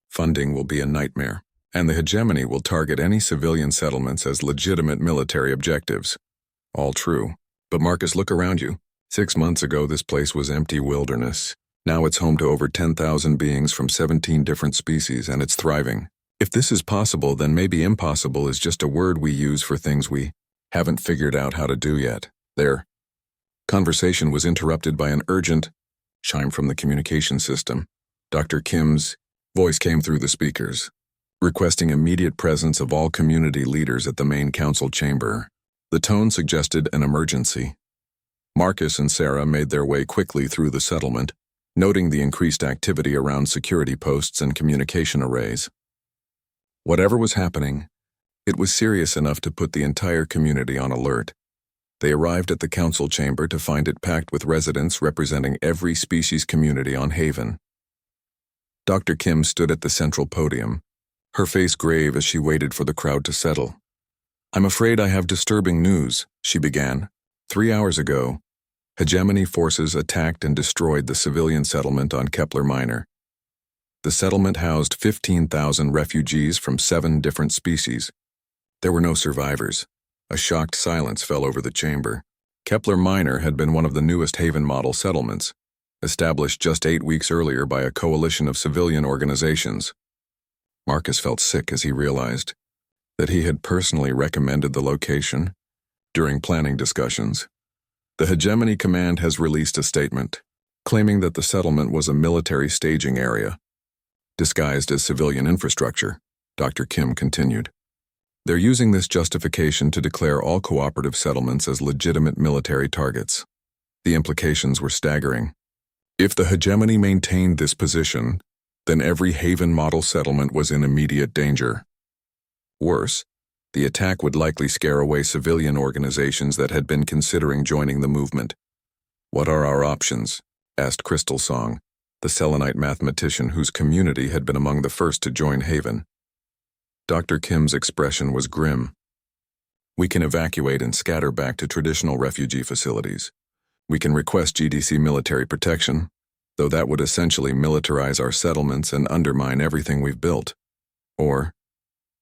Funding will be a nightmare, and the hegemony will target any civilian settlements as legitimate military objectives. All true. But Marcus, look around you. 6 months ago, this place was empty wilderness. Now it's home to over 10,000 beings from 17 different species, and it's thriving. If this is possible, then maybe impossible is just a word we use for things we haven't figured out how to do yet. Their conversation was interrupted by an urgent chime from the communication system. Dr. Kim's voice came through the speakers, requesting immediate presence of all community leaders at the main council chamber. The tone suggested an emergency. Marcus and Sarah made their way quickly through the settlement, noting the increased activity around security posts and communication arrays. Whatever was happening, it was serious enough to put the entire community on alert. They arrived at the council chamber to find it packed with residents representing every species community on Haven. Dr. Kim stood at the central podium, her face grave as she waited for the crowd to settle. I'm afraid I have disturbing news, she began. 3 hours ago, hegemony forces attacked and destroyed the civilian settlement on Kepler Minor. The settlement housed 15,000 refugees from 7 different species. There were no survivors. A shocked silence fell over the chamber. Kepler Minor had been one of the newest Haven model settlements, established just 8 weeks earlier by a coalition of civilian organizations. Marcus felt sick as he realized that he had personally recommended the location during planning discussions. The Hegemony Command has released a statement claiming that the settlement was a military staging area, disguised as civilian infrastructure, Dr. Kim continued. They're using this justification to declare all cooperative settlements as legitimate military targets. The implications were staggering. If the hegemony maintained this position, then every Haven model settlement was in immediate danger. Worse, the attack would likely scare away civilian organizations that had been considering joining the movement. What are our options? Asked Crystal Song, the Selenite mathematician whose community had been among the first to join Haven. Dr. Kim's expression was grim. We can evacuate and scatter back to traditional refugee facilities. We can request GDC military protection, though that would essentially militarize our settlements and undermine everything we've built. Or,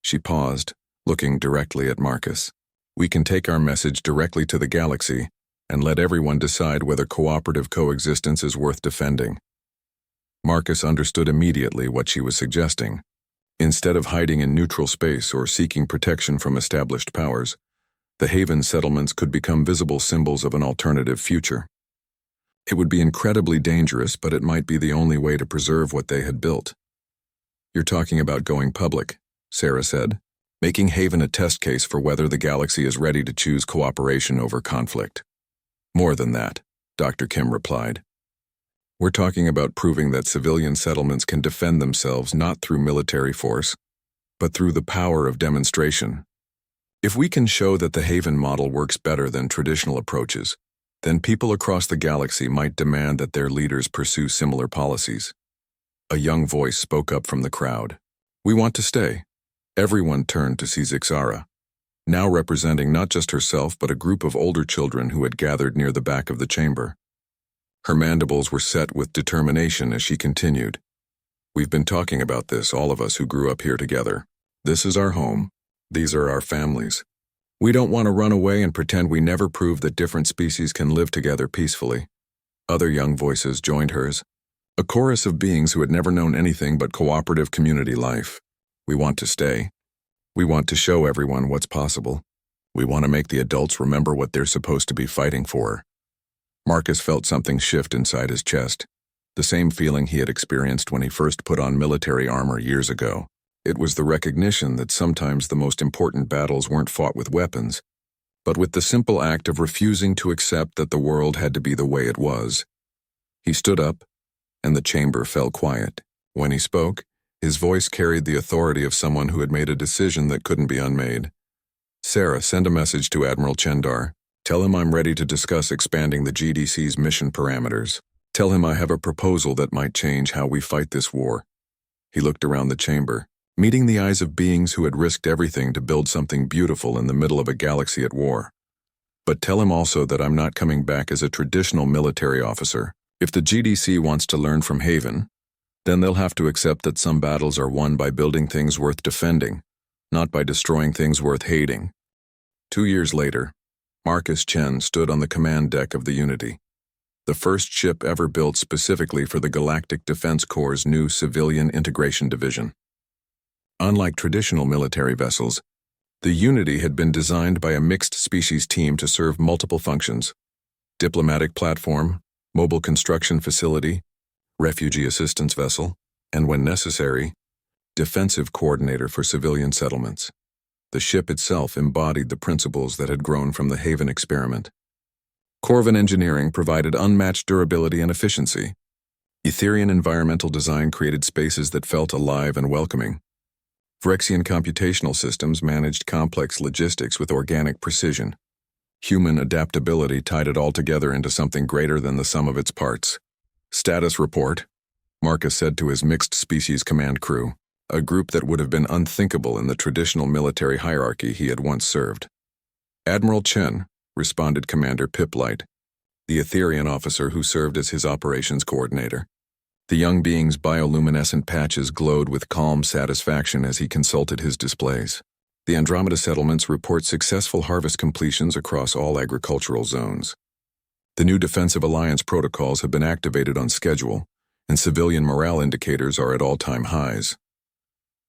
she paused, looking directly at Marcus. We can take our message directly to the galaxy and let everyone decide whether cooperative coexistence is worth defending. Marcus understood immediately what she was suggesting. Instead of hiding in neutral space or seeking protection from established powers, the Haven settlements could become visible symbols of an alternative future. It would be incredibly dangerous, but it might be the only way to preserve what they had built. You're talking about going public, Sarah said, making Haven a test case for whether the galaxy is ready to choose cooperation over conflict. More than that, Dr. Kim replied. We're talking about proving that civilian settlements can defend themselves not through military force, but through the power of demonstration. If we can show that the Haven model works better than traditional approaches, then people across the galaxy might demand that their leaders pursue similar policies. A young voice spoke up from the crowd. We want to stay. Everyone turned to see Zixara, now representing not just herself but a group of older children who had gathered near the back of the chamber. Her mandibles were set with determination as she continued. We've been talking about this, all of us who grew up here together. This is our home. These are our families. We don't want to run away and pretend we never proved that different species can live together peacefully. Other young voices joined hers, a chorus of beings who had never known anything but cooperative community life. We want to stay. We want to show everyone what's possible. We want to make the adults remember what they're supposed to be fighting for. Marcus felt something shift inside his chest, the same feeling he had experienced when he first put on military armor years ago. It was the recognition that sometimes the most important battles weren't fought with weapons, but with the simple act of refusing to accept that the world had to be the way it was. He stood up, and the chamber fell quiet. When he spoke, his voice carried the authority of someone who had made a decision that couldn't be unmade. Sarah, send a message to Admiral Chendar. Tell him I'm ready to discuss expanding the GDC's mission parameters. Tell him I have a proposal that might change how we fight this war. He looked around the chamber, meeting the eyes of beings who had risked everything to build something beautiful in the middle of a galaxy at war. But tell him also that I'm not coming back as a traditional military officer. If the GDC wants to learn from Haven, then they'll have to accept that some battles are won by building things worth defending, not by destroying things worth hating. 2 years later, Marcus Chen stood on the command deck of the Unity, the first ship ever built specifically for the Galactic Defense Corps' new Civilian Integration Division. Unlike traditional military vessels, the Unity had been designed by a mixed-species team to serve multiple functions: diplomatic platform, mobile construction facility, refugee assistance vessel, and when necessary, defensive coordinator for civilian settlements. The ship itself embodied the principles that had grown from the Haven experiment. Corvin engineering provided unmatched durability and efficiency. Etherian environmental design created spaces that felt alive and welcoming. Phyrexian computational systems managed complex logistics with organic precision. Human adaptability tied it all together into something greater than the sum of its parts. Status report, Marcus said to his mixed-species command crew, a group that would have been unthinkable in the traditional military hierarchy he had once served. Admiral Chen, responded Commander Piplight, the Etherian officer who served as his operations coordinator. The young being's bioluminescent patches glowed with calm satisfaction as he consulted his displays. The Andromeda settlements report successful harvest completions across all agricultural zones. The new Defensive Alliance protocols have been activated on schedule, and civilian morale indicators are at all-time highs.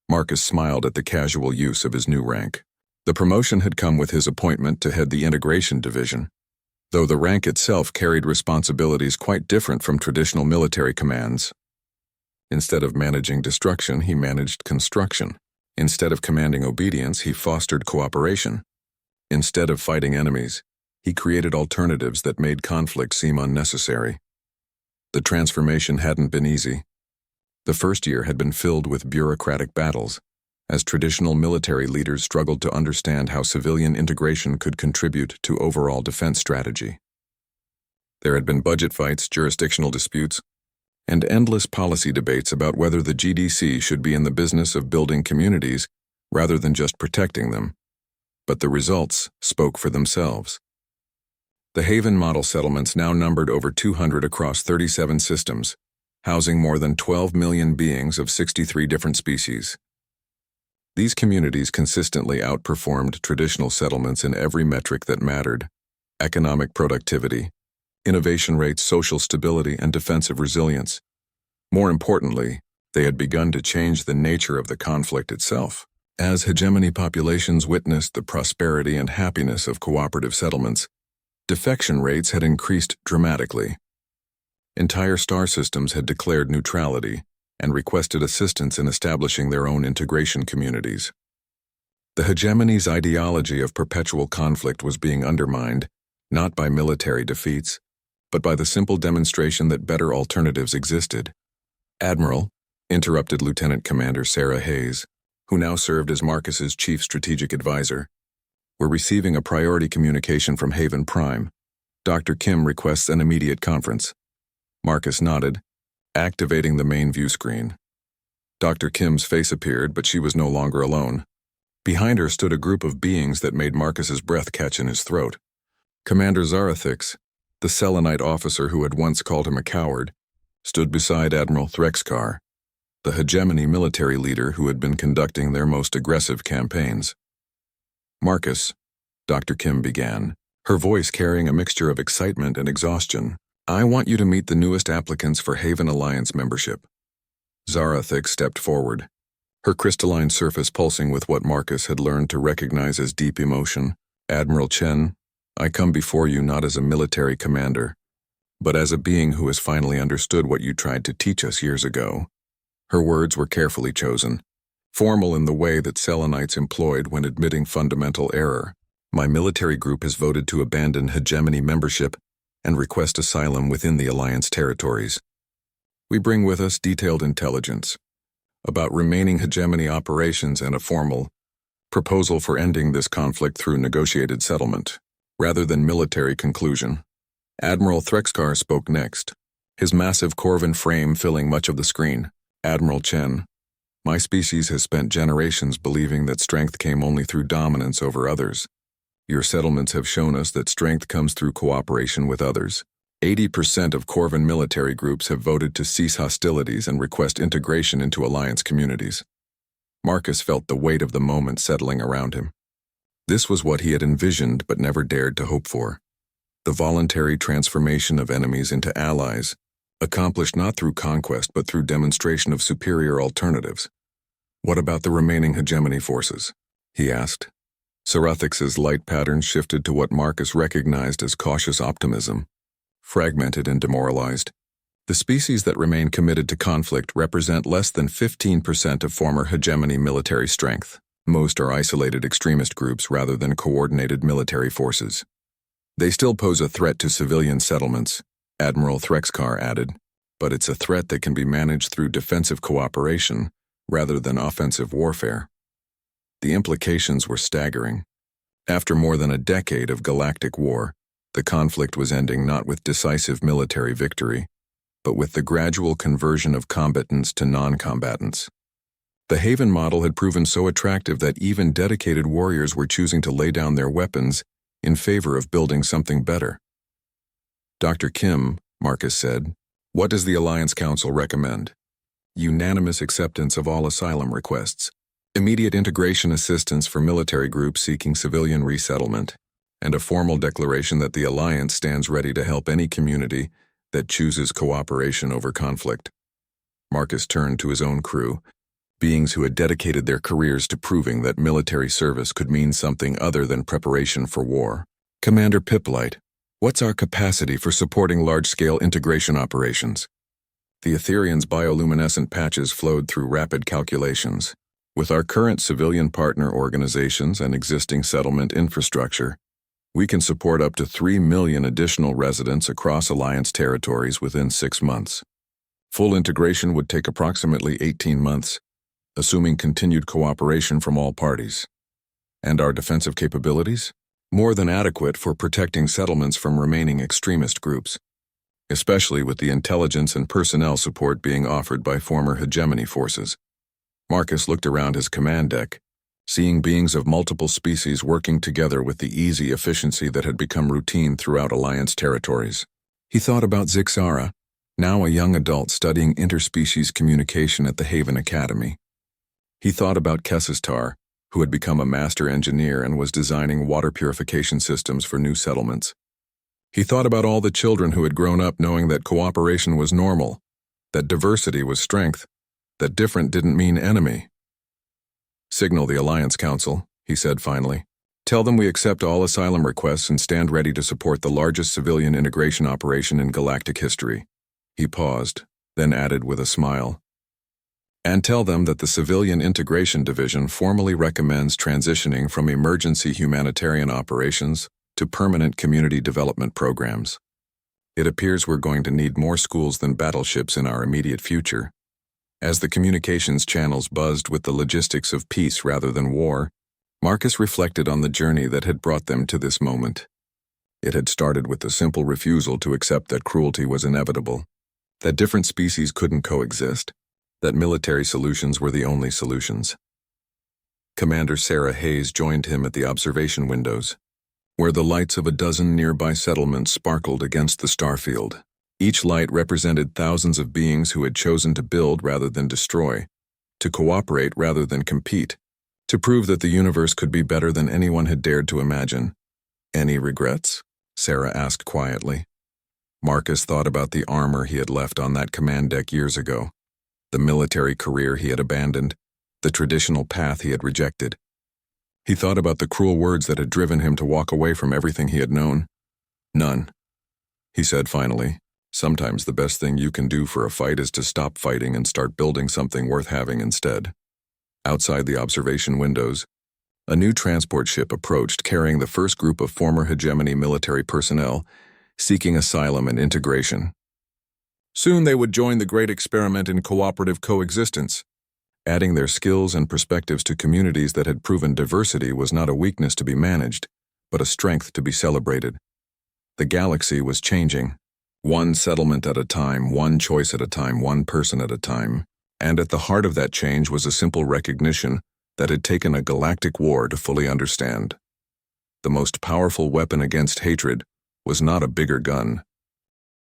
Marcus smiled at the casual use of his new rank. The promotion had come with his appointment to head the Integration Division, though the rank itself carried responsibilities quite different from traditional military commands. Instead of managing destruction, he managed construction. Instead of commanding obedience, he fostered cooperation. Instead of fighting enemies, he created alternatives that made conflict seem unnecessary. The transformation hadn't been easy. The first year had been filled with bureaucratic battles, as traditional military leaders struggled to understand how civilian integration could contribute to overall defense strategy. There had been budget fights, jurisdictional disputes, and endless policy debates about whether the GDC should be in the business of building communities rather than just protecting them. but the results spoke for themselves. The Haven model settlements now numbered over 200 across 37 systems, housing more than 12 million beings of 63 different species. These communities consistently outperformed traditional settlements in every metric that mattered: economic productivity, innovation rates, social stability, and defensive resilience. More importantly, they had begun to change the nature of the conflict itself. As hegemony populations witnessed the prosperity and happiness of cooperative settlements, defection rates had increased dramatically. Entire star systems had declared neutrality and requested assistance in establishing their own integration communities. The hegemony's ideology of perpetual conflict was being undermined, not by military defeats, but by the simple demonstration that better alternatives existed. Admiral, interrupted Lieutenant Commander Sarah Hayes, who now served as Marcus's chief strategic advisor, "We're receiving a priority communication from Haven Prime. Dr. Kim requests an immediate conference." Marcus nodded, activating the main view screen. Dr. Kim's face appeared, but she was no longer alone. Behind her stood a group of beings that made Marcus's breath catch in his throat. Commander Zarathix, the Selenite officer who had once called him a coward, stood beside Admiral Threxkar, the hegemony military leader who had been conducting their most aggressive campaigns. "Marcus," Dr. Kim began, her voice carrying a mixture of excitement and exhaustion, "I want you to meet the newest applicants for Haven Alliance membership." Zarathix stepped forward, her crystalline surface pulsing with what Marcus had learned to recognize as deep emotion. "Admiral Chen, I come before you not as a military commander, but as a being who has finally understood what you tried to teach us years ago." Her words were carefully chosen, formal in the way that Selenites employed when admitting fundamental error. "My military group has voted to abandon hegemony membership and request asylum within the Alliance territories. We bring with us detailed intelligence about remaining hegemony operations and a formal proposal for ending this conflict through negotiated settlement, rather than military conclusion." Admiral Threxkar spoke next, his massive Corvin frame filling much of the screen. "Admiral Chen, my species has spent generations believing that strength came only through dominance over others. Your settlements have shown us that strength comes through cooperation with others. 80% of Corvin military groups have voted to cease hostilities and request integration into Alliance communities." Marcus felt the weight of the moment settling around him. This was what he had envisioned but never dared to hope for: the voluntary transformation of enemies into allies, accomplished not through conquest but through demonstration of superior alternatives. "What about the remaining hegemony forces?" he asked. Zarathix's light pattern shifted to what Marcus recognized as cautious optimism. "Fragmented and demoralized. The species that remain committed to conflict represent less than 15% of former hegemony military strength. Most are isolated extremist groups rather than coordinated military forces. They still pose a threat to civilian settlements," Admiral Threxkar added, "but it's a threat that can be managed through defensive cooperation rather than offensive warfare." The implications were staggering. After more than a decade of galactic war, the conflict was ending not with decisive military victory, but with the gradual conversion of combatants to non-combatants. The Haven model had proven so attractive that even dedicated warriors were choosing to lay down their weapons in favor of building something better. "Dr. Kim," Marcus said, "what does the Alliance Council recommend?" "Unanimous acceptance of all asylum requests, immediate integration assistance for military groups seeking civilian resettlement, and a formal declaration that the Alliance stands ready to help any community that chooses cooperation over conflict." Marcus turned to his own crew, beings who had dedicated their careers to proving that military service could mean something other than preparation for war. "Commander Piplight, what's our capacity for supporting large-scale integration operations?" The Etherian's bioluminescent patches flowed through rapid calculations. "With our current civilian partner organizations and existing settlement infrastructure, we can support up to 3 million additional residents across Alliance territories within 6 months. Full integration would take approximately 18 months, assuming continued cooperation from all parties. And our defensive capabilities? More than adequate for protecting settlements from remaining extremist groups, especially with the intelligence and personnel support being offered by former hegemony forces." Marcus looked around his command deck, seeing beings of multiple species working together with the easy efficiency that had become routine throughout Alliance territories. He thought about Zixara, now a young adult studying interspecies communication at the Haven Academy. He thought about Kesistar, who had become a master engineer and was designing water purification systems for new settlements. He thought about all the children who had grown up knowing that cooperation was normal, that diversity was strength, that different didn't mean enemy. "Signal the Alliance Council," he said finally. "Tell them we accept all asylum requests and stand ready to support the largest civilian integration operation in galactic history." He paused, then added with a smile. "And tell them that the Civilian Integration Division formally recommends transitioning from emergency humanitarian operations to permanent community development programs. It appears we're going to need more schools than battleships in our immediate future." As the communications channels buzzed with the logistics of peace rather than war, Marcus reflected on the journey that had brought them to this moment. It had started with the simple refusal to accept that cruelty was inevitable, that different species couldn't coexist, that military solutions were the only solutions. Commander Sarah Hayes joined him at the observation windows, where the lights of a dozen nearby settlements sparkled against the starfield. Each light represented thousands of beings who had chosen to build rather than destroy, to cooperate rather than compete, to prove that the universe could be better than anyone had dared to imagine. "Any regrets?" Sarah asked quietly. Marcus thought about the armor he had left on that command deck years ago, the military career he had abandoned, the traditional path he had rejected. He thought about the cruel words that had driven him to walk away from everything he had known. "None," he said finally. "Sometimes the best thing you can do for a fight is to stop fighting and start building something worth having instead." Outside the observation windows, a new transport ship approached carrying the first group of former hegemony military personnel seeking asylum and integration. Soon they would join the great experiment in cooperative coexistence. Adding their skills and perspectives to communities that had proven diversity was not a weakness to be managed, but a strength to be celebrated. The galaxy was changing. One settlement at a time, one choice at a time, one person at a time. And at the heart of that change was a simple recognition that had taken a galactic war to fully understand. The most powerful weapon against hatred was not a bigger gun,